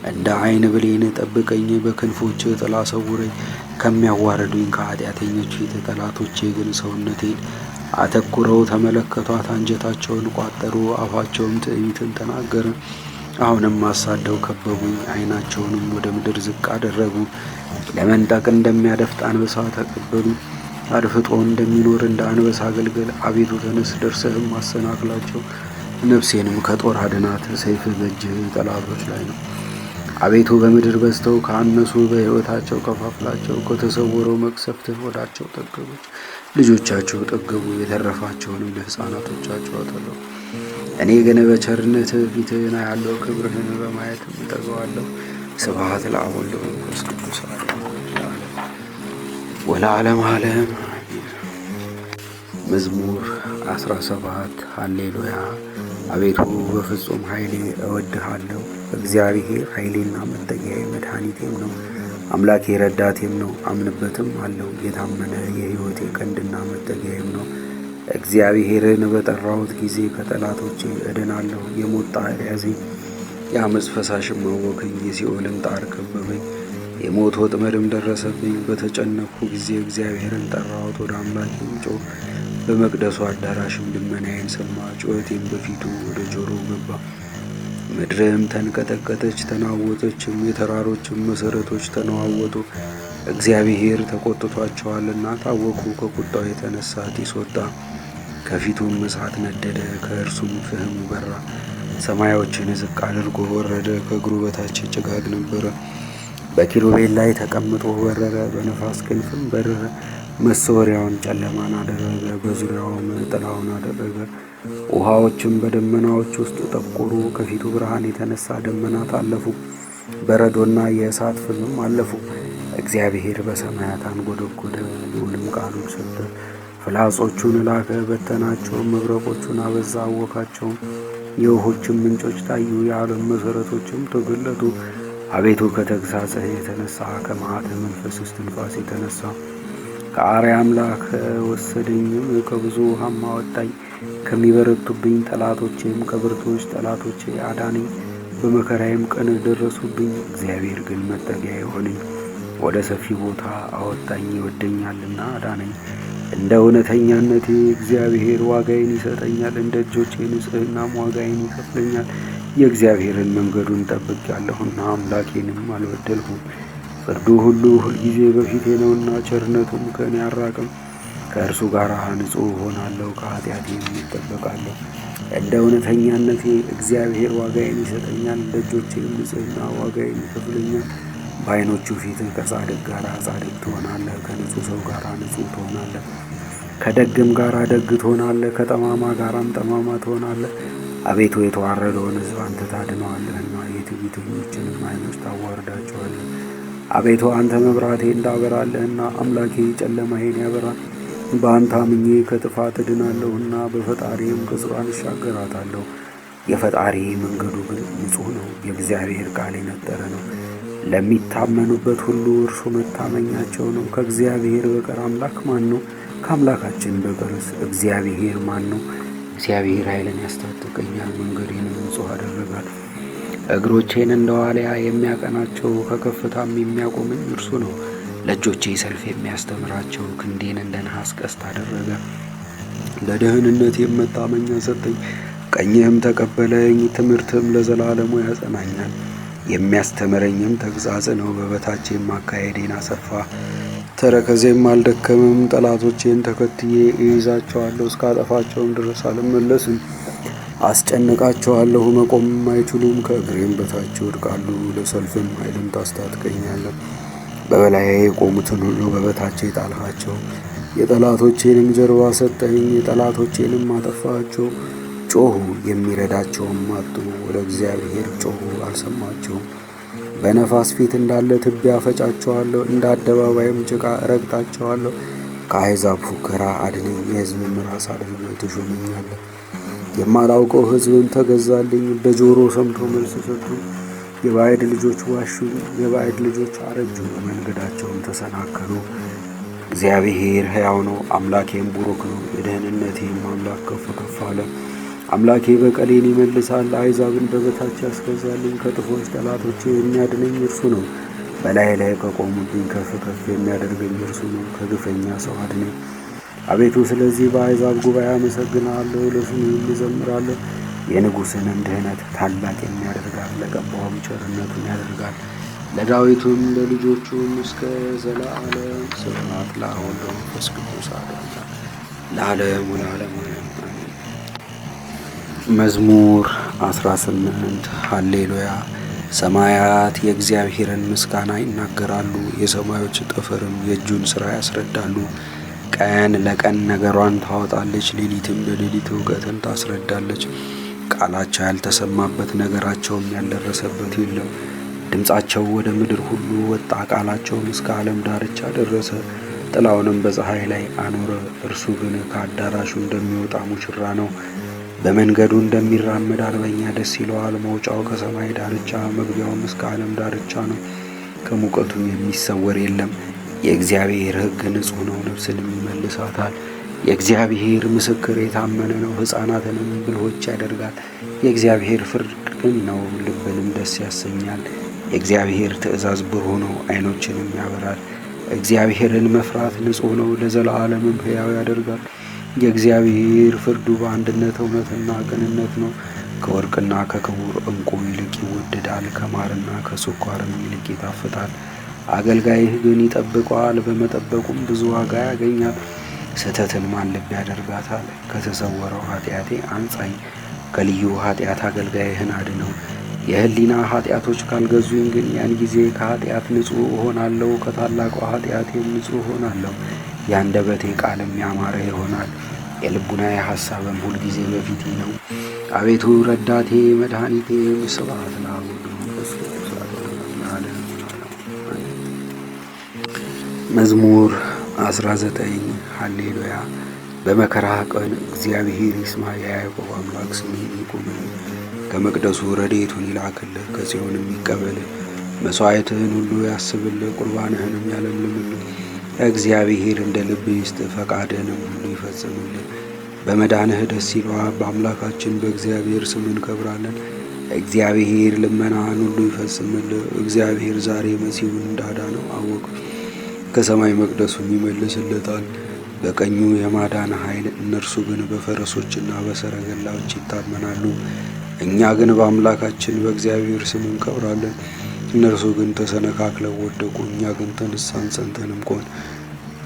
እንደ ዓይን ብሌን ጠብቀኝ። በክንፎችህ ጥላ ሰውረኝ፣ ከሚያዋርዱኝ ከኃጢአተኞች ፊት። ጠላቶቼ ግን ሰውነቴን አተኩረው ተመለከቷት፣ አንጀታቸውን ቋጠሩ፣ አፋቸውም ትዕቢትን ተናገረ። አሁንም አሳደው ከበቡኝ፣ ዓይናቸውንም ወደ ምድር ዝቅ አደረጉ። ለመንጠቅ እንደሚያደፍጥ አንበሳ ተቀበሉ። አድፍጦ እንደሚኖር እንደ አንበሳ አገልግል። አቤቱ ተነስ፣ ደርሰህም አሰናክላቸው። ነፍሴንም ከጦር አድናት። ሰይፍህ በእጅህ ጠላቶች ላይ ነው። አቤቱ በምድር በዝተው ከአነሱ በሕይወታቸው ከፋፍላቸው። ከተሰወረው መቅሰፍትህ ወዳቸው ጠገቦች ልጆቻቸው ጠገቡ፣ የተረፋቸውንም ለሕፃናቶቻቸው አጠለቁ። እኔ ግን በቸርነትህ ፊትህን አያለሁ፣ ክብርህን በማየትም እጠግባለሁ። ስብሐት ለአብ ወወልድ ወመንፈስ ቅዱስ ወለዓለመ ዓለም። መዝሙር 17 ሃሌሉያ። አቤቱ በፍጹም ኃይሌ እወድሃለሁ። እግዚአብሔር ኃይሌና መጠጊያዬ መድኃኒቴም ነው፣ አምላኬ ረዳቴም ነው፣ አምንበትም አለው። የታመነ የሕይወቴ ቀንድና መጠጊያዬም ነው። እግዚአብሔርን በጠራሁት ጊዜ ከጠላቶቼ እድናለሁ። የሞት ጣር ያዘኝ፣ የዓመፅ ፈሳሽም አወከኝ። የሲኦልን ጣር ከበበኝ፣ የሞት ወጥመድም ደረሰብኝ። በተጨነቅሁ ጊዜ እግዚአብሔርን ጠራሁት፣ ወደ አምላኬም ጮኽሁ። በመቅደሱ አዳራሽም ልመናዬን ሰማ፣ ጩኸቴም በፊቱ ወደ ጆሮው ገባ። ምድርም ተንቀጠቀጠች ተናወጠችም፣ የተራሮችም መሠረቶች ተነዋወጡ። እግዚአብሔር ተቆጥቷቸዋልና ታወኩ። ከቁጣው የተነሳ ጢስ ወጣ፣ ከፊቱም እሳት ነደደ፣ ከእርሱም ፍህም በራ። ሰማዮችን ዝቅ አድርጎ ወረደ፣ ከእግሩ በታች ጭጋግ ነበረ። በኪሩቤል ላይ ተቀምጦ በረረ፣ በነፋስ ክንፍም በረረ። መሰወሪያውን ጨለማን አደረገ፣ በዙሪያውም ጥላውን አደረገ። ውሃዎችም በደመናዎች ውስጥ ጠቆሩ። ከፊቱ ብርሃን የተነሳ ደመናት አለፉ፣ በረዶና የእሳት ፍምም አለፉ። እግዚአብሔር በሰማያት አንጎደጎደ፣ ልዑልም ቃሉን ሰጠ። ፍላጾቹን ላከ፣ በተናቸውም፣ መብረቆቹን አበዛ፣ አወካቸውም። የውሆችም ምንጮች ታዩ፣ የዓለም መሠረቶችም ተገለጡ። አቤቱ ከተግሣጽህ የተነሳ ከመዓትህ መንፈስ እስትንፋስ የተነሳ ከአርያ አምላክ ወሰደኝም፣ ከብዙ ውሃም አወጣኝ። ከሚበረቱብኝ ጠላቶቼም ከብርቱዎች ጠላቶቼ አዳነኝ። በመከራዬም ቀን ደረሱብኝ። እግዚአብሔር ግን መጠጊያ የሆነኝ፣ ወደ ሰፊ ቦታ አወጣኝ። ይወደኛልና አዳነኝ። እንደ እውነተኛነቴ እግዚአብሔር ዋጋዬን ይሰጠኛል፣ እንደ እጆቼ ንጽሕናም ዋጋዬን ይከፍለኛል። የእግዚአብሔርን መንገዱን ጠብቄአለሁና አምላኬንም አልበደልሁም። ፍርዱ ሁሉ ሁልጊዜ በፊቴ ነውና ቸርነቱም ከእኔ አልራቅም። ከእርሱ ጋር ንጹሕ እሆናለሁ፣ ከኃጢአቴም እጠበቃለሁ። እንደ እውነተኛነቴ እግዚአብሔር ዋጋዬን ይሰጠኛል፣ እንደ እጆቼም ንጽሕና ዋጋዬን ይከፍለኛል። በዓይኖቹ ፊት ከጻድቅ ጋር ጻድቅ ትሆናለህ፣ ከንጹሕ ሰው ጋር ንጹሕ ትሆናለህ። ከደግም ጋር ደግ ትሆናለህ፣ ከጠማማ ጋራም ጠማማ ትሆናለህ። አቤቱ የተዋረደውን ሕዝብ አንተ ታድነዋለህና የትዕቢተኞችንም ዓይኖች ታዋርዳቸዋለህ። አቤቱ አንተ መብራቴ እንዳበራለህና አምላኬ ጨለማዬን ያበራል። በአንተ አምኜ ከጥፋት እድናለሁና በፈጣሪም ቅጽሯን እሻገራታለሁ። የፈጣሪ መንገዱ ግን ንጹሕ ነው፣ የእግዚአብሔር ቃል የነጠረ ነው። ለሚታመኑበት ሁሉ እርሱ መታመኛቸው ነው። ከእግዚአብሔር በቀር አምላክ ማን ነው? ከአምላካችን በቀርስ እግዚአብሔር ማን ነው? እግዚአብሔር ኃይልን ያስታጥቀኛል፣ መንገዴንም ንጹሕ አደረጋል። እግሮቼን እንደ ዋልያ የሚያቀናቸው ከከፍታም የሚያቆመኝ እርሱ ነው። ለእጆቼ ሰልፍ የሚያስተምራቸው ክንዴን እንደ ነሐስ ቀስት አደረገ። ለደህንነቴም መታመኛ ሰጠኝ። ቀኝህም ተቀበለኝ፣ ትምህርትም ለዘላለሙ ያጸናኛል። የሚያስተምረኝም ተግሣጽ ነው። በበታቼም አካሄዴን አሰፋ፣ ተረከዜም አልደከምም። ጠላቶቼን ተከትዬ እይዛቸዋለሁ፣ እስካጠፋቸውም ድረስ አልመለስም። አስጨንቃቸዋለሁ፣ መቆምም አይችሉም። ከእግሬም በታች ይወድቃሉ። ለሰልፍም ኃይልን ታስታጥቀኛለህ። በበላዬ የቆሙትን ሁሉ በበታቼ ጣልሃቸው። የጠላቶቼንም ጀርባ ሰጠኝ፣ የጠላቶቼንም አጠፋቸው። ጮኹ፣ የሚረዳቸውም አጡ። ወደ እግዚአብሔር ጮኹ፣ አልሰማቸውም። በነፋስ ፊት እንዳለ ትቢያ ፈጫቸዋለሁ፣ እንደ አደባባይም ጭቃ እረግጣቸዋለሁ። ከአሕዛብ ፉከራ አድነኝ፣ የሕዝብም ራስ አድርገህ ትሾመኛለህ። የማላውቀው ሕዝብም ተገዛልኝ፣ በጆሮ ሰምቶ መልስ ሰጡ። የባዕድ ልጆች ዋሹኝ፣ የባዕድ ልጆች አረጁ፣ መንገዳቸውን ተሰናከሉ። እግዚአብሔር ሕያው ነው፣ አምላኬም ቡሩክ ነው። የደህንነቴም አምላክ ከፍ ከፍ አለ። አምላኬ በቀሌን ይመልሳል፣ አሕዛብን በበታች ያስገዛልኝ። ከጥፎች ጠላቶቼ የሚያድነኝ እርሱ ነው። በላይ ላይ ከቆሙብኝ ከፍ ከፍ የሚያደርገኝ እርሱ ነው። ከግፈኛ ሰው አድነኝ አቤቱ። ስለዚህ በአሕዛብ ጉባኤ አመሰግናለሁ፣ ለስምህም እዘምራለሁ። የንጉሥንም ድህነት ታላቅ የሚያደርጋል፣ ለቀባውም ቸርነቱን ያደርጋል። ለዳዊቱም ለልጆቹም እስከ ዘለዓለም ስብሐት ለወልድ ወመንፈስ ቅዱስ ለዓለሙ ለዓለሙ አሜን። መዝሙር 18 ሃሌሉያ። ሰማያት የእግዚአብሔርን ምስጋና ይናገራሉ፣ የሰማዮች ጠፈርም የእጁን ሥራ ያስረዳሉ። ቀን ለቀን ነገሯን ታወጣለች፣ ሌሊትም ለሌሊት እውቀትን ታስረዳለች። ቃላቸው ያልተሰማበት ነገራቸውም ያልደረሰበት የለም። ድምፃቸው ወደ ምድር ሁሉ ወጣ፣ ቃላቸውም እስከ ዓለም ዳርቻ ደረሰ። ጥላውንም በፀሐይ ላይ አኖረ። እርሱ ግን ከአዳራሹ እንደሚወጣ ሙሽራ ነው። በመንገዱ እንደሚራመድ አርበኛ ደስ ይለዋል። መውጫው ከሰማይ ዳርቻ መግቢያውም እስከ ዓለም ዳርቻ ነው። ከሙቀቱ የሚሰወር የለም። የእግዚአብሔር ሕግ ንጹሕ ነው፣ ነፍስንም ይመልሳታል። የእግዚአብሔር ምስክር የታመነ ነው፣ ሕፃናትንም ብልሆች ያደርጋል። የእግዚአብሔር ፍርድ ቅን ነው፣ ልብንም ደስ ያሰኛል። የእግዚአብሔር ትእዛዝ ብሩህ ነው፣ ዓይኖችንም ያበራል። እግዚአብሔርን መፍራት ንጹሕ ነው፣ ለዘላለምም ሕያው ያደርጋል። የእግዚአብሔር ፍርዱ በአንድነት እውነትና ቅንነት ነው። ከወርቅና ከክቡር ዕንቁ ይልቅ ይወደዳል፣ ከማርና ከስኳርም ይልቅ ይጣፍጣል። አገልጋይህ ግን ይጠብቀዋል፣ በመጠበቁም ብዙ ዋጋ ያገኛል። ስህተትን ማን ልብ ያደርጋታል? ከተሰወረው ኃጢአቴ አንጻኝ፣ ከልዩ ኃጢአት አገልጋይህን አድነው። የህሊና ኃጢአቶች ካልገዙኝ ግን ያን ጊዜ ከኃጢአት ንጹሕ እሆናለሁ፣ ከታላቋ ኃጢአቴም ንጹሕ እሆናለሁ። የአንደበቴ ቃልም ያማረ ይሆናል፣ የልቡናዬ ሐሳብም ሁልጊዜ በፊቴ ነው። አቤቱ ረዳቴ መድኃኒቴ፣ ስብሐት ለወልድ ወመንፈስ ቅዱስ ለዓለሙ አሜን። መዝሙር 19 ሃሌሉያ። በመከራህ ቀን እግዚአብሔር ይስማ፣ የያዕቆብ አምላክ ስምህ ይቁምልህ። ከመቅደሱ ረድኤቱን ይላክልህ፣ ከጽዮንም ይቀበልህ። መሥዋዕትህን ሁሉ ያስብልህ፣ ቁርባንህንም ያለምልምልህ። እግዚአብሔር እንደ ልብህ ይስጥህ፣ ፈቃድህንም ሁሉ ይፈጽምልህ። በመዳንህ ደስ ይለዋል፣ በአምላካችን በእግዚአብሔር ስም እንከብራለን። እግዚአብሔር ልመናህን ሁሉ ይፈጽምልህ። እግዚአብሔር ዛሬ መሲሁን እንዳዳነው አወቅ፣ ከሰማይ መቅደሱን ይመልስለታል። በቀኙ የማዳን ኃይል፣ እነርሱ ግን በፈረሶችና በሰረገላዎች ይታመናሉ። እኛ ግን በአምላካችን በእግዚአብሔር ስም እንከብራለን። እነርሱ ግን ተሰነካክለው ወደቁ፣ እኛ ግን ተነሳን ጸንተንም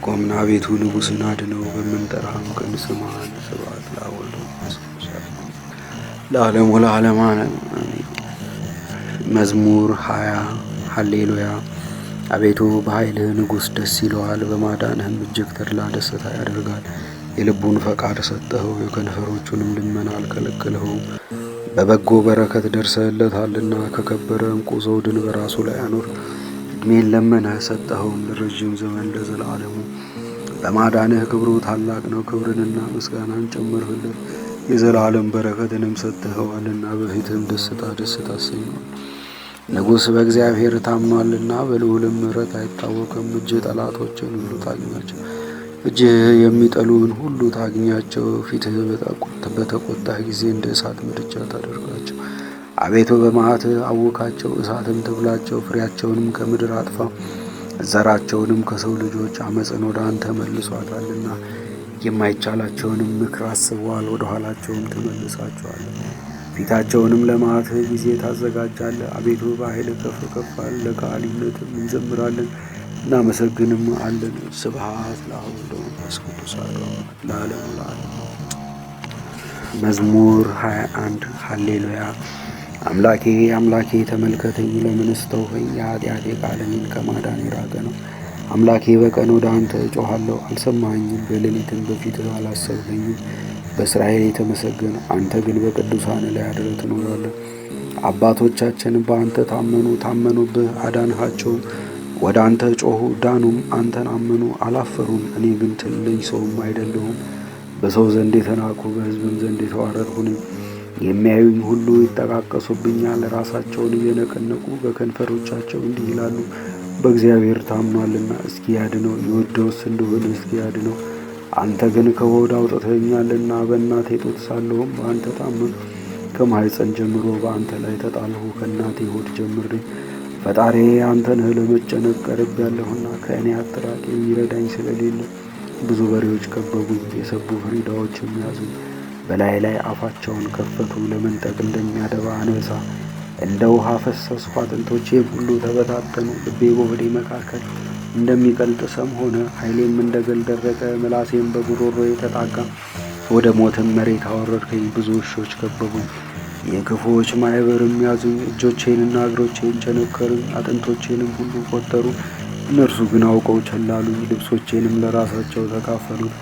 ቆምን። አቤቱ ንጉሥን አድነው፣ በምንጠራህም ቀን ስማን። ስብሐት ለወልድ ወመንፈስ ቅዱስ ለዓለሙ ለዓለሙ አሜን። መዝሙር 20 ሃሌሉያ። አቤቱ በኃይልህ ንጉሥ ደስ ይለዋል፣ በማዳንህም እጅግ ተድላ ደስታ ያደርጋል። የልቡን ፈቃድ ሰጠኸው፣ የከንፈሮቹንም ልመና አልከለከልኸውም። በበጎ በረከት ደርሰህለታልና ከከበረ ዕንቁ ዘውድን በራሱ ላይ አኖር። ዕድሜን ለመነህ ሰጠኸውም፣ ለረዥም ዘመን ለዘላለሙ። በማዳንህ ክብሩ ታላቅ ነው፣ ክብርንና ምስጋናን ጨመርህለት። የዘላለም በረከትንም ሰጥተኸዋልና በፊትህም ደስታ ደስ ታሰኘዋል። ንጉሥ በእግዚአብሔር ታምኗልና በልዑልም ምሕረት አይታወቅም። እጅህ ጠላቶችን ሁሉ ታግኛቸው፣ እጅህ የሚጠሉን ሁሉ ታግኛቸው። ፊትህ በተቆጣህ ጊዜ እንደ እሳት ምድጃ ታደርጋቸው። አቤቱ በመዓትህ አውካቸው፣ እሳትም ትብላቸው። ፍሬያቸውንም ከምድር አጥፋ፣ ዘራቸውንም ከሰው ልጆች ዓመፅን ወደ አንተ መልሷታልና። የማይቻላቸውንም ምክር አስበዋል፣ ወደ ኋላቸውም ትመልሳቸዋለህ። ፊታቸውንም ለመዓትህ ጊዜ ታዘጋጃለህ። አቤቱ በኃይልህ ከፍ ከፍ አለ፣ ለከሃሊነትም እንዘምራለን እናመሰግንም አለን። ስብሐት ለወልድ ወመንፈስ ቅዱስ ለዓለሙ ለዓለሙ። መዝሙር 21 ሃሌሉያ። አምላኬ አምላኬ ተመልከተኝ፣ ለምንስ ተውኸኝ? የኃጢአቴ ቃል እኔን ከማዳን የራቀ ነው። አምላኬ በቀን ወደ አንተ እጮኻለሁ፣ አልሰማኸኝም። በሌሊትም በፊትህ አላሰብኸኝም። በእስራኤል የተመሰገነ አንተ ግን በቅዱሳን ላይ አድረህ ትኖራለህ። አባቶቻችን በአንተ ታመኑብህ፣ አዳንሃቸውም። ወደ አንተ ጮኹ ዳኑም፣ አንተን አመኑ አላፈሩም። እኔ ግን ትልኝ ሰውም አይደለሁም፣ በሰው ዘንድ የተናቁ በሕዝብም ዘንድ የተዋረድሁ ነኝ። የሚያዩኝ ሁሉ ይጠቃቀሱብኛል፣ ራሳቸውን እየነቀነቁ በከንፈሮቻቸው እንዲህ ይላሉ፣ በእግዚአብሔር ታምኗልና እስኪ ያድነው፣ ይወደውስ እንደሆነ እስኪ ያድነው። አንተ ግን ከሆድ አውጥተኸኛልና፣ በእናቴ ጡት ሳለሁም በአንተ ታመንሁ። ከማኅፀን ጀምሮ በአንተ ላይ ተጣልሁ፣ ከእናቴ ሆድ ጀምሬ። ፈጣሪዬ አንተ ነህ፣ ለመጨነቅ ቀርቤያለሁና ከእኔ አትራቅ፣ የሚረዳኝ ስለሌለ። ብዙ በሬዎች ከበቡኝ፣ የሰቡ ፍሪዳዎችም ያዙኝ። በላይ ላይ አፋቸውን ከፈቱ። ለመንጠቅ እንደሚያደባ አንበሳ እንደ ውሃ ፈሰስኩ። አጥንቶቼም ሁሉ ተበታተኑ። ልቤ በሆዴ መካከል እንደሚቀልጥ ሰም ሆነ። ኃይሌም እንደ ገል ደረቀ። ምላሴም በጉሮሮዬ ተጣጋ። ወደ ሞትም መሬት አወረድከኝ። ብዙ ውሾች ከበቡኝ፣ የክፉዎች ማኅበርም ያዙኝ። እጆቼንና እግሮቼን ቸነከሩኝ፣ አጥንቶቼንም ሁሉ ቆጠሩ። እነርሱ ግን አውቀው ቸል አሉኝ። ልብሶቼንም ለራሳቸው ተካፈሉት፣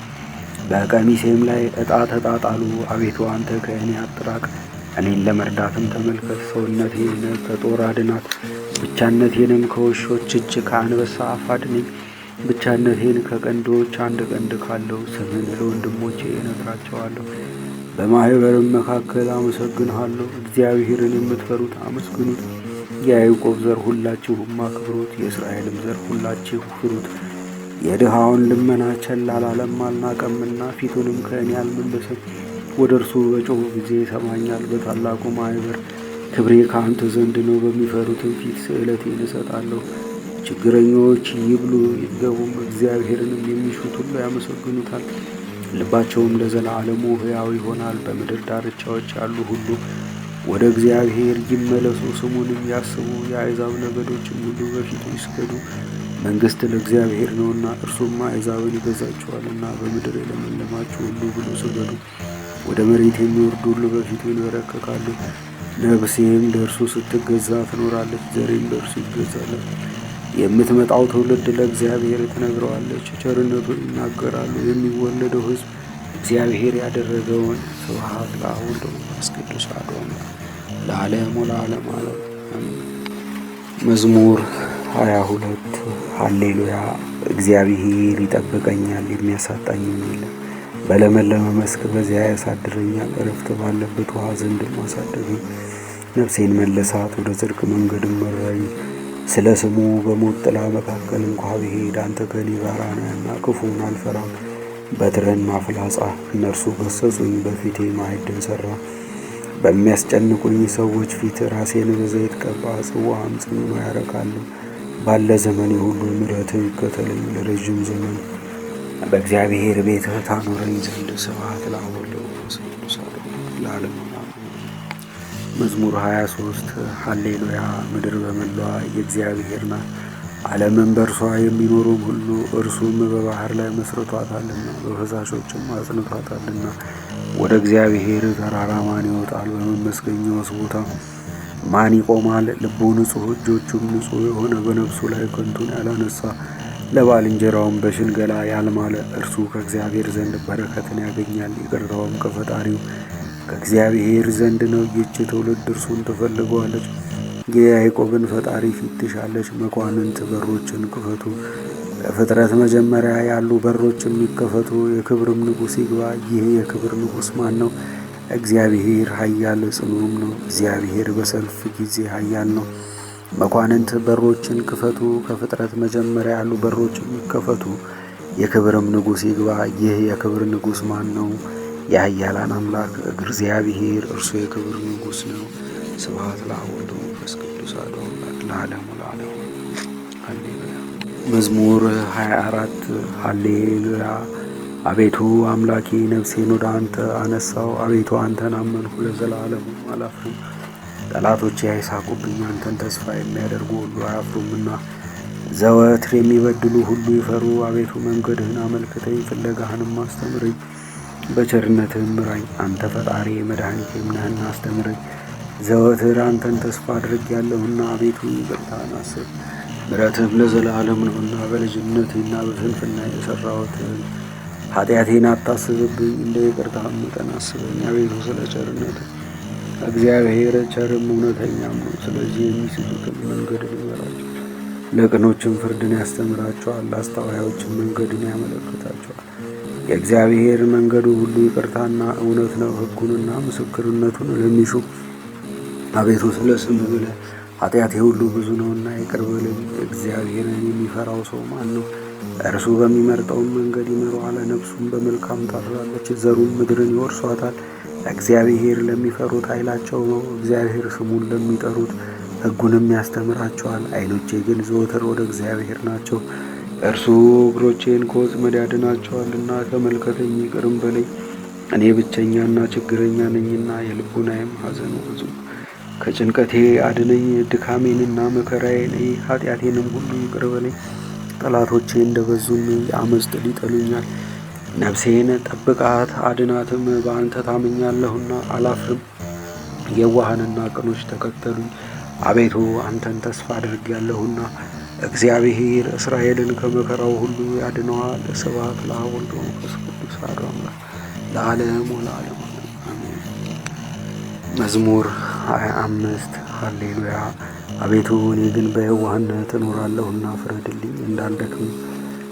በቀሚሴም ላይ ዕጣ ተጣጣሉ። አቤቱ አንተ ከእኔ አትራቅ፣ እኔን ለመርዳትም ተመልከት። ሰውነቴን ከጦር አድናት፣ ብቻነቴንም ከውሾች እጅ ከአንበሳ አፍ አድነኝ። ብቻነቴን ከቀንዶች አንድ ቀንድ ካለው ስምህን ለወንድሞቼ እነግራቸዋለሁ። በማኅበርም መካከል አመሰግንሃለሁ። እግዚአብሔርን የምትፈሩት አመስግኑት። የያዕቆብ ዘር ሁላችሁም አክብሩት፣ የእስራኤልም ዘር ሁላችሁ ፍሩት። የድሃውን ልመና ቸል አላለም አልናቀምና፣ ፊቱንም ከእኔ አልመለሰም። ወደ እርሱ በጮኹ ጊዜ ይሰማኛል። በታላቁ ማኅበር ክብሬ ከአንተ ዘንድ ነው። በሚፈሩትም ፊት ስእለቴን እሰጣለሁ። ችግረኞች ይብሉ ይጥገቡም፣ እግዚአብሔርንም የሚሹት ሁሉ ያመሰግኑታል። ልባቸውም ለዘላለሙ ሕያው ይሆናል። በምድር ዳርቻዎች ያሉ ሁሉ ወደ እግዚአብሔር ይመለሱ፣ ስሙንም ያስቡ። የአሕዛብ ነገዶችም ሁሉ በፊቱ ይስገዱ። መንግሥት ለእግዚአብሔር ነውና እርሱም አሕዛብን ይገዛቸዋልና። በምድር የለመለማችሁ ሁሉ ብሉ ስገዱ። ወደ መሬት የሚወርዱ ሁሉ በፊቱ ይንበረከካሉ። ነፍሴም ለእርሱ ስትገዛ ትኖራለች፣ ዘሬም ለእርሱ ይገዛል። የምትመጣው ትውልድ ለእግዚአብሔር ትነግረዋለች፣ ቸርነቱን ይናገራሉ። የሚወለደው ሕዝብ እግዚአብሔር ያደረገውን። ስብሐት ለአብ ወወልድ ወመንፈስ ቅዱስ አሐዱ አምላክ ለዓለሙ ለዓለም ዓለም። መዝሙር 22 ሃሌሉያ። እግዚአብሔር ይጠብቀኛል፣ የሚያሳጣኝም የለም። በለመለመ መስክ በዚያ ያሳድረኛል። እረፍት ባለበት ውኃ ዘንድም አሳደረኝ። ነፍሴን መለሳት፣ ወደ ጽድቅ መንገድም መራኝ። ስለ ስሙ በሞት ጥላ መካከል እንኳ ብሄድ አንተ ከእኔ ጋር ነህና ክፉን አልፈራም። በትርህና ፍላጻ እነርሱ ገሠጹኝ። በፊቴ ማዕድን ሠራ። በሚያስጨንቁኝ ሰዎች ፊት ራሴን በዘይት ቀባ። ጽዋም ጽኑ ያረካሉ። ባለ ዘመኔ ሁሉ ምሕረትህ ይከተለኝ ለረዥም ዘመን። በእግዚአብሔር ቤት ታኖረኝ ዘንድ ስብሐት ለአብ ወወልድ ወመንፈስ ቅዱስ ለዓለሙ ዓለም። መዝሙር 23 ሃሌሉያ። ምድር በመላዋ የእግዚአብሔር ናት፣ ዓለምን በእርሷ የሚኖሩም ሁሉ። እርሱም በባሕር ላይ መስርቷታልና በፈሳሾችም አጽንቷታልና። ወደ እግዚአብሔር ተራራ ማን ይወጣል? በመመስገኛውስ ቦታ ማን ይቆማል? ልቡ ንጹሕ እጆቹም ንጹሕ የሆነ በነፍሱ ላይ ከንቱን ያላነሣ ለባልንጀራውም በሽንገላ ያልማለ እርሱ ከእግዚአብሔር ዘንድ በረከትን ያገኛል፣ ይቅርታውም ከፈጣሪው ከእግዚአብሔር ዘንድ ነው። ይህች ትውልድ እርሱን ትፈልገዋለች፣ የያዕቆብን ፈጣሪ ፊት ትሻለች። መኳንንት በሮችን ክፈቱ፣ በፍጥረት መጀመሪያ ያሉ በሮችም ይከፈቱ። የክብርም ንጉሥ ይግባ። ይህ የክብር ንጉሥ ማን ነው? እግዚአብሔር ኃያል ጽኑዕም ነው። እግዚአብሔር በሰልፍ ጊዜ ኃያል ነው። መኳንንት በሮችን ክፈቱ፣ ከፍጥረት መጀመሪያ ያሉ በሮችም ይከፈቱ። የክብርም ንጉሥ ይግባ። ይህ የክብር ንጉሥ ማን ነው? የኃያላን አምላክ እግዚአብሔር እርሱ የክብር ንጉሥ ነው። ስብሐት ለአብ ወወልድ ወመንፈስ ቅዱስ አሐዱ አምላክ ለዓለሙ ለዓለም ሃሌሉያ። መዝሙር 24 ሃሌሉያ። አቤቱ አምላኬ ነፍሴን ወደ አንተ አነሳው። አቤቱ አንተን አመንሁ፣ ለዘላለሙ አላፍርም። ጠላቶቼ አይሳቁብኝ፣ አንተን ተስፋ የሚያደርጉ ሁሉ አያፍሩምና። ዘወትር የሚበድሉ ሁሉ ይፈሩ። አቤቱ መንገድህን አመልክተኝ፣ ፍለጋህንም አስተምረኝ፣ በቸርነትህም ምራኝ። አንተ ፈጣሪ መድኃኒቴም ነህና አስተምረኝ። ዘወትር አንተን ተስፋ አድርጌአለሁና አቤቱ ይቅርታህን አስብ። ምሕረትህም ለዘላለም ነውና በልጅነቴና በስንፍና የሠራሁትን ኃጢአቴን አታስብብኝ። እንደ ይቅርታህም መጠን አስበኝ አቤቱ ስለ ቸርነትህ። እግዚአብሔር ቸርም እውነተኛም ነው። ስለዚህ የሚስቱትን መንገድን ይመራቸው፣ ለቅኖችም ፍርድን ያስተምራቸዋል፣ ለአስተዋዮችም መንገድን ያመለክታቸዋል። የእግዚአብሔር መንገዱ ሁሉ ይቅርታና እውነት ነው፣ ሕጉንና ምስክርነቱን ለሚሹ። አቤቱ ስለ ስምህ ብለህ ኃጢአቴ ሁሉ ብዙ ነውና ይቅር በለኝ። እግዚአብሔርን የሚፈራው ሰው ማን ነው? እርሱ በሚመርጠውም መንገድ ይመራዋል፣ ነፍሱም በመልካም ታድራለች፣ ዘሩም ምድርን ይወርሷታል። እግዚአብሔር ለሚፈሩት ኃይላቸው ነው፣ እግዚአብሔር ስሙን ለሚጠሩት ሕጉንም ያስተምራቸዋል። ዓይኖቼ ግን ዘወትር ወደ እግዚአብሔር ናቸው፣ እርሱ እግሮቼን ከወጥመድ ያድናቸዋልና። ተመልከተኝ ይቅርም በለኝ፣ እኔ ብቸኛና ችግረኛ ነኝና የልቡናዬም ሐዘኑ ብዙ። ከጭንቀቴ አድነኝ ድካሜንና መከራዬን ኃጢአቴንም ሁሉ ይቅር በለኝ። ጠላቶቼ እንደበዙም የአመፅ ጥል ይጠሉኛል። ነፍሴን ጠብቃት አድናትም፣ በአንተ ታምኛለሁና አላፍርም። የዋሃንና ቅኖች ተከተሉኝ፣ አቤቱ አንተን ተስፋ አድርጌያለሁና። እግዚአብሔር እስራኤልን ከመከራው ሁሉ ያድነዋል። ስብሐት ለአብ ወወልድ ወመንፈስ ቅዱስ አሐዱ አምላክ ለዓለሙ ለዓለሙ አሜን። መዝሙር 25 ሃሌሉያ። አቤቱ እኔ ግን በየዋህነት እኖራለሁና ፍረድልኝ እንዳልደክም።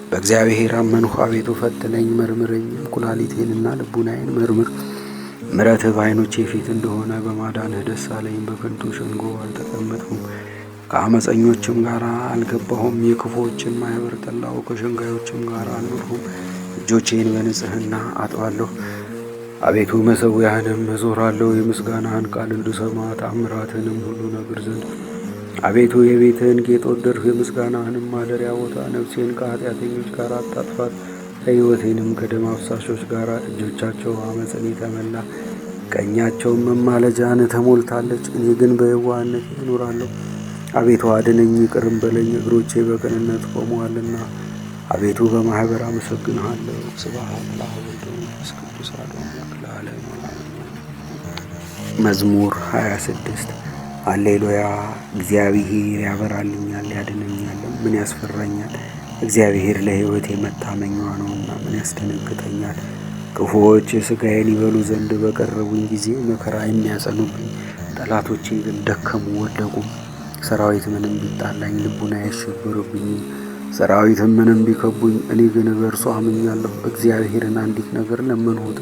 በእግዚአብሔር አመንሁ። አቤቱ ፈትነኝ መርምረኝም፣ ኩላሊቴንና ልቡናዬን መርምር። ምሕረትህ በዓይኖቼ ፊት እንደሆነ በማዳንህ ደስ አለኝ። በከንቱ ሸንጎ አልተቀመጥሁም፣ ከአመፀኞችም ጋር አልገባሁም። የክፉዎችን ማኅበር ጠላሁ፣ ከሸንጋዮችም ጋር አልኖርሁም። እጆቼን በንጽሕና አጥባለሁ፣ አቤቱ መሠዊያህንም እዞራለሁ። የምስጋናህን ቃል እንድሰማ ተአምራትህንም ሁሉ ነግር ዘንድ። አቤቱ የቤትህን ጌጥ ወደድሁ፣ የምስጋናህንም ማደሪያ ቦታ። ነፍሴን ከኃጢአተኞች ጋር አታጥፋት፣ ሕይወቴንም ከደም አፍሳሾች ጋር። እጆቻቸው ዓመፅን የተመላ ቀኛቸውም መማለጃን ተሞልታለች። እኔ ግን በየዋህነት እኖራለሁ። አቤቱ አድነኝ ይቅርም በለኝ፣ እግሮቼ በቅንነት ቆመዋልና። አቤቱ በማኅበር አመሰግንሃለሁ። ስብሐት ለአብ ወወልድ ወመንፈስ ቅዱስ አሐዱ አምላክ ለዓለሙ ለዓለሙ። መዝሙር 26 ሃሌሉያ። እግዚአብሔር ያበራልኛል ያድነኛልም፣ ምን ያስፈራኛል? እግዚአብሔር ለሕይወቴ መታመኛዋ ነውና ምን ያስደነግጠኛል? ክፉዎች ሥጋዬን ይበሉ ዘንድ በቀረቡኝ ጊዜ መከራ የሚያጸኑብኝ፣ ጠላቶቼ ግን ደከሙ ወደቁም። ሰራዊት ምንም ቢጣላኝ ልቡና አይሸበርብኝም። ሰራዊትም ምንም ቢከቡኝ እኔ ግን በእርሱ አምኛለሁ። እግዚአብሔርን አንዲት ነገር ለመንሁት፣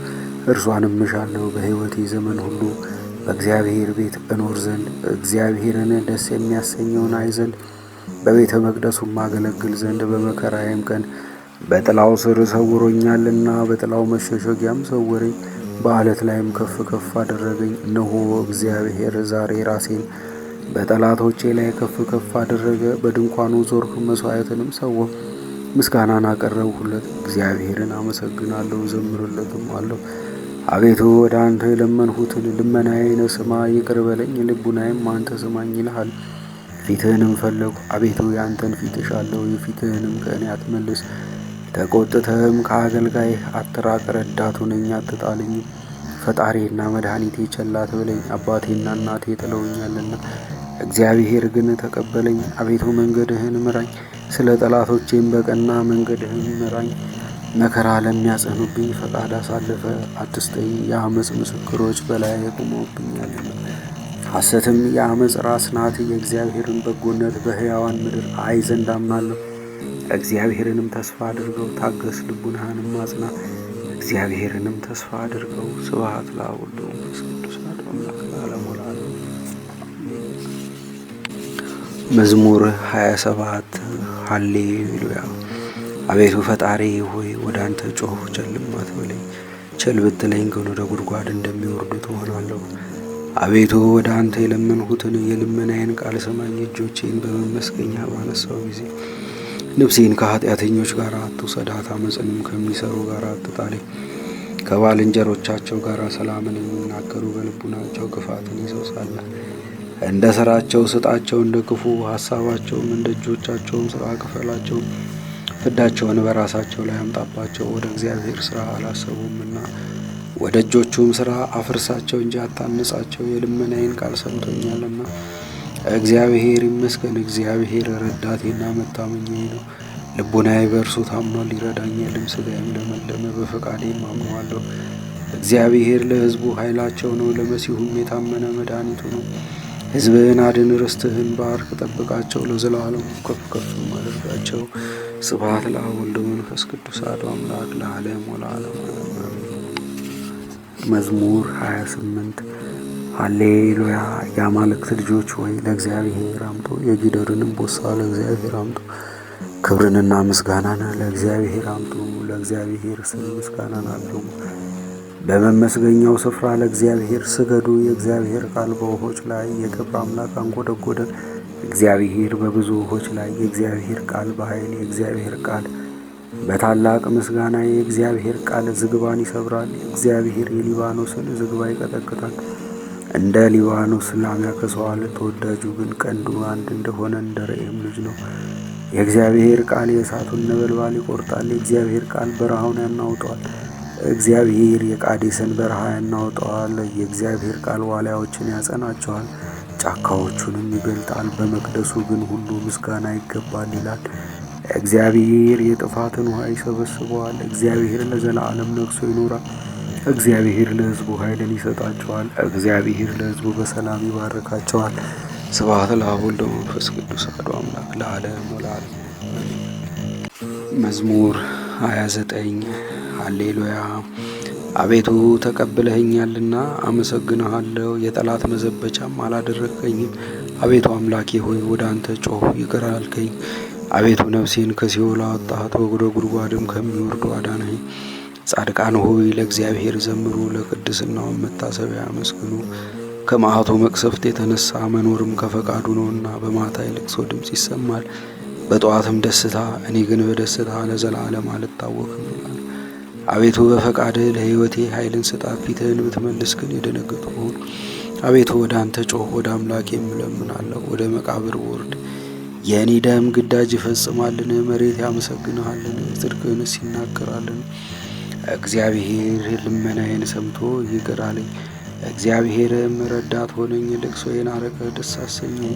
እርሷንም እሻለሁ፣ በሕይወቴ ዘመን ሁሉ በእግዚአብሔር ቤት እኖር ዘንድ፣ እግዚአብሔርን ደስ የሚያሰኘውን አይ ዘንድ፣ በቤተ መቅደሱም አገለግል ዘንድ። በመከራዬም ቀን በጥላው ስር ሰውሮኛልና፣ በጥላው መሸሸጊያም ሰወረኝ። በዓለት ላይም ከፍ ከፍ አደረገኝ። እነሆ እግዚአብሔር ዛሬ ራሴን በጠላቶቼ ላይ ከፍ ከፍ አደረገ። በድንኳኑ ዞርሁ፣ መሥዋዕትንም ሰዋሁ፣ ምስጋናን አቀረብሁለት። እግዚአብሔርን አመሰግናለሁ ዘምርለትም አለሁ። አቤቱ ወደ አንተ የለመንሁትን ልመናዬን ስማ፣ ይቅር በለኝ። ልቡናዬም አንተ ስማኝ ይልሃል። ፊትህንም ፈለግሁ፣ አቤቱ የአንተን ፊት እሻለሁ፣ የፊትህንም ከእኔ አትመልስ። ተቆጥተህም ከአገልጋይህ አትራቅ። ረዳቱ ነኝ አትጣልኝም። ፈጣሪና መድኃኒቴ ቸል አትበለኝ። አባቴና እናቴ ጥለውኛልና እግዚአብሔር ግን ተቀበለኝ። አቤቱ መንገድህን ምራኝ፣ ስለ ጠላቶቼም በቀና መንገድህን ምራኝ። መከራ ለሚያጸኑብኝ ፈቃድ አሳልፈ አትስጠኝ። የአመፅ ምስክሮች በላይ ቆመውብኛልና፣ ሐሰትም የአመፅ ራስ ናት። የእግዚአብሔርን በጎነት በሕያዋን ምድር አይ ዘንድ አምናለሁ። እግዚአብሔርንም ተስፋ አድርገው ታገስ፣ ልቡናህንም አጽና። እግዚአብሔርንም ተስፋ አድርገው። ስብሐት ለአብ ወወልድ ወመንፈስ ቅዱስ አሐዱ አምላክ ለዓለሙ ለዓለሙ። መዝሙር 27 ሃሌሉያ። አቤቱ ፈጣሪ ሆይ ወደ አንተ ጮኽሁ፣ ቸልም አትበለኝ። ቸል ብትለኝ ግን ወደ ጉድጓድ እንደሚወርዱት እሆናለሁ። አቤቱ ወደ አንተ የለመንሁትን የልመናዬን ቃል ስማኝ። እጆቼን በመመስገኛ ባነሳው ጊዜ ነፍሴን ከኃጢአተኞች ጋር አትውሰዳት፣ አመፅንም ከሚሰሩ ጋር አትጣለኝ። ከባልንጀሮቻቸው ጋር ሰላምን የሚናገሩ በልቡናቸው ክፋትን ይዘው ሳለ እንደ ሥራቸው ስጣቸው፣ እንደ ክፉ ሐሳባቸውም እንደ እጆቻቸውም ሥራ ክፈላቸው። ፍዳቸውን በራሳቸው ላይ አምጣባቸው፣ ወደ እግዚአብሔር ሥራ አላሰቡምና ወደ እጆቹም ሥራ አፍርሳቸው እንጂ አታንጻቸው። የልመናዬን ቃል ሰምቶኛልና እግዚአብሔር ይመስገን። እግዚአብሔር ረዳቴና መታመኛዬ ነው። ልቡናዬ በእርሱ ታምኗል ይረዳኛልም። ሥጋዬም ለመለመ፣ በፈቃዴም አምነዋለሁ። እግዚአብሔር ለሕዝቡ ኃይላቸው ነው፣ ለመሲሁም የታመነ መድኃኒቱ ነው። ሕዝብህን አድን፣ ርስትህን ባርክ፣ ጠብቃቸው፣ ለዘላለሙ ከፍ ከፍ አድርጋቸው። ስብሐት ለአብ ወወልድ ወመንፈስ ቅዱስ አሐዱ አምላክ ለዓለሙ ለዓለሙ አሜን። መዝሙር 28 ሃሌሉያ። የአማልክት ልጆች ሆይ ለእግዚአብሔር አምጡ፣ የጊደርንም ቦሳ ለእግዚአብሔር አምጡ። ክብርንና ምስጋናን ለእግዚአብሔር አምጡ፣ ለእግዚአብሔር ስም ምስጋናን አቅርቡ። በመመስገኛው ስፍራ ለእግዚአብሔር ስገዱ። የእግዚአብሔር ቃል በውኆች ላይ የክብር አምላክ አንጎደጎደ። እግዚአብሔር በብዙ ውኆች ላይ የእግዚአብሔር ቃል በኃይል የእግዚአብሔር ቃል በታላቅ ምስጋና የእግዚአብሔር ቃል ዝግባን ይሰብራል። እግዚአብሔር የሊባኖስን ዝግባ ይቀጠቅጣል፣ እንደ ሊባኖስ ላም ያከሰዋል። ተወዳጁ ግን ቀንዱ አንድ እንደሆነ እንደ ርኤም ልጅ ነው። የእግዚአብሔር ቃል የእሳቱን ነበልባል ይቆርጣል። የእግዚአብሔር ቃል በረሃውን ያናውጠዋል። እግዚአብሔር የቃዴስን በረሃ ያናውጠዋል። የእግዚአብሔር ቃል ዋልያዎችን ያጸናቸዋል፣ ጫካዎቹንም ይገልጣል። በመቅደሱ ግን ሁሉ ምስጋና ይገባል ይላል። እግዚአብሔር የጥፋትን ውሃ ይሰበስበዋል። እግዚአብሔር ለዘላለም ነግሶ ይኖራል። እግዚአብሔር ለሕዝቡ ኃይልን ይሰጣቸዋል። እግዚአብሔር ለሕዝቡ በሰላም ይባርካቸዋል። ስብሐት ለአብ ወወልድ ወመንፈስ ቅዱስ አሐዱ አምላክ ለዓለሙ ለዓለም። መዝሙር 29 ሃሌሉያ። አቤቱ ተቀብለኸኛልና አመሰግንሃለሁ፣ የጠላት መዘበቻም አላደረግኸኝም። አቤቱ አምላኬ ሆይ ወደ አንተ ጮኽሁ፣ ይቅር አልከኝ። አቤቱ ነፍሴን ከሲኦል አወጣሃት፣ ወደ ጉድጓድም ከሚወርዱ አዳንኸኝ። ጻድቃን ሆይ ለእግዚአብሔር ዘምሩ፣ ለቅድስናውም መታሰቢያ አመስግኑ። ከመዓቱ መቅሰፍት የተነሳ መኖርም ከፈቃዱ ነውና፣ በማታ የልቅሶ ድምፅ ይሰማል፣ በጠዋትም ደስታ። እኔ ግን በደስታ ለዘላለም አልታወክም ይላል። አቤቱ በፈቃድህ ለሕይወቴ ኃይልን ስጣት። ፊትህን ብትመልስ ግን የደነገጥሁ ብሆን። አቤቱ ወደ አንተ ጮኽ፣ ወደ አምላኬም እለምናለሁ። ወደ መቃብር ወርድ የእኔ ደም ግዳጅ ይፈጽማልን? መሬት ያመሰግንሃልን? ጽድቅህንስ ይናገራልን? እግዚአብሔር ልመናዬን ሰምቶ ይቅር አለኝ። እግዚአብሔርም ረዳት ሆነኝ። ልቅሶዬን አረቀህ፣ ደስ አሰኘኝ።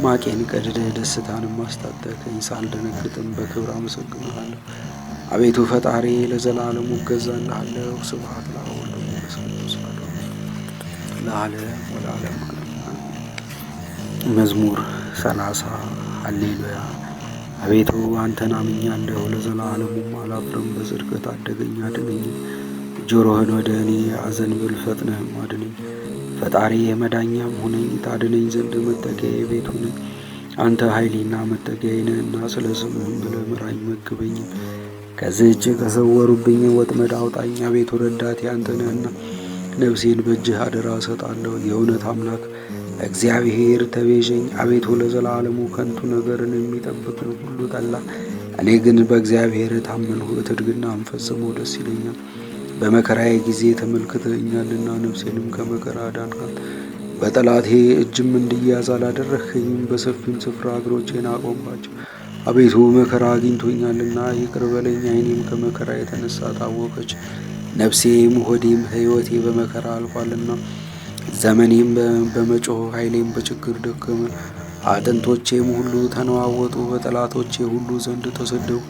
ማቄን ቀድደህ ደስታንም አስታጠቀኝ። ሳልደነግጥም በክብር አመሰግንሃለሁ። አቤቱ ፈጣሪ ለዘላለሙ እገዛልሃለሁ። ስብሐት ለአብ ወወልድ ወመንፈስ ቅዱስ ለዓለም ወለዓለም አሜን። መዝሙር 30 ሃሌሉያ። አቤቱ አንተን አምኛለሁ፣ ለዘላለሙም አላፍርም። በጽድቅ ታደገኝ አድነኝ። ጆሮህን ወደ እኔ አዘንብል፣ ፈጥነህም አድነኝ። ፈጣሪ የመዳኛም ሁነኝ፣ ታድነኝ ዘንድ መጠጊያዬ ቤቱ ነኝ። አንተ ኃይሌና መጠጊያዬ ነህና፣ ስለ ስምህም ብለህ ምራኝ መግበኝም። ከዚህች ከሰወሩብኝ ወጥመድ አውጣኝ። አቤቱ ረዳቴ አንተ ነህና፣ ነፍሴን በእጅህ አደራ እሰጣለሁ። የእውነት አምላክ እግዚአብሔር ተቤዠኝ። አቤቱ ለዘላለሙ ከንቱ ነገርን የሚጠብቅ ሁሉ ጠላ። እኔ ግን በእግዚአብሔር ታመንሁ፣ በትድግናም ፈጽሞ ደስ ይለኛል። በመከራዬ ጊዜ ተመልክተኸኛልና፣ ነፍሴንም ከመከራ አዳንካት። በጠላቴ እጅም እንድያዝ አላደረግኸኝም። በሰፊም ስፍራ እግሮቼን አቆምባቸው። አቤቱ መከራ አግኝቶኛልና ይቅር በለኝ። ዓይኔም ከመከራ የተነሳ ታወከች። ነፍሴም ሆዴም ሕይወቴ በመከራ አልቋልና፣ ዘመኔም በመጮህ ኃይሌም በችግር ደከመ። አጥንቶቼም ሁሉ ተነዋወጡ፣ በጠላቶቼ ሁሉ ዘንድ ተሰደቡ።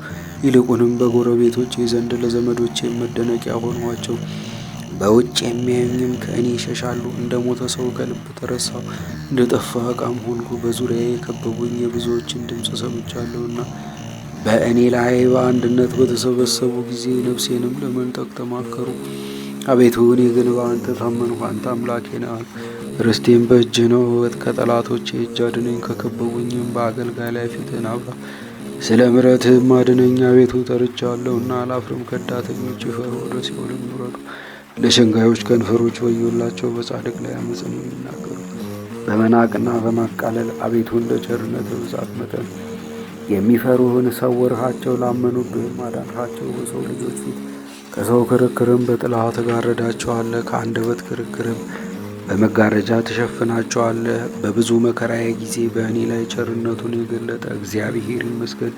ይልቁንም በጎረቤቶቼ ዘንድ ለዘመዶቼም መደነቂያ ሆንኋቸው። በውጭ የሚያዩኝም ከእኔ ይሸሻሉ። እንደ ሞተ ሰው ከልብ ተረሳሁ፣ እንደ ጠፋ ዕቃም ሆንኩ። በዙሪያዬ የከበቡኝ የብዙዎችን ድምፅ ሰምቻለሁና፣ በእኔ ላይ በአንድነት በተሰበሰቡ ጊዜ ነፍሴንም ለመንጠቅ ተማከሩ። አቤቱ እኔ ግን በአንተ ታመንሁ፣ አንተ አምላኬ ነህ። ርስቴም በእጅህ ነው። ከጠላቶቼ እጅ አድነኝ፣ ከከበቡኝም በአገልጋይ ላይ ፊትህን አብራ። ስለ ምሕረትህም አድነኝ። አቤቱ ጠርቻለሁና አላፍርም። ከዳተኞች ይፈሩ፣ ወደ ሲኦልም ይውረዱ። ለሸንጋዮች ከንፈሮች ወዮላቸው፣ በጻድቅ ላይ ዓመፅን የሚናገሩ። በመናቅና በማቃለል አቤቱ እንደ ቸርነትህ ብዛት መጠን የሚፈሩህን ሰወርሃቸው። ላመኑብህም አዳንሃቸው። በሰው ልጆች ፊት ከሰው ክርክርም በጥላህ ትጋረዳቸዋለህ። ከአንደበት ክርክርም በመጋረጃ ትሸፍናቸዋለህ። በብዙ መከራዬ ጊዜ በእኔ ላይ ቸርነቱን የገለጠ እግዚአብሔር ይመስገን።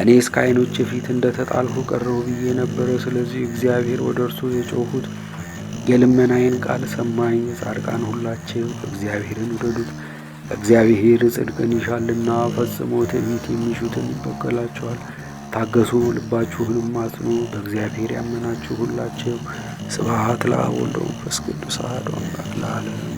እኔ እስከ ዓይኖች ፊት እንደ ተጣልሁ ቀረሁ ብዬ ነበረ። ስለዚህ እግዚአብሔር ወደ እርሱ የጮኹት የልመናዬን ቃል ሰማኝ። ጻድቃን ሁላቸው እግዚአብሔርን ውደዱት። እግዚአብሔር ጽድቅን ይሻልና ፈጽሞ ትዕቢት የሚሹትን ይበቀላቸዋል። ታገሱ፣ ልባችሁንም አጽኑ። በእግዚአብሔር ያመናችሁ ሁላችሁ ስብሐት ለአብ ወወልድ ወመንፈስ ቅዱስ አሐዱ አምላክ ለዓለም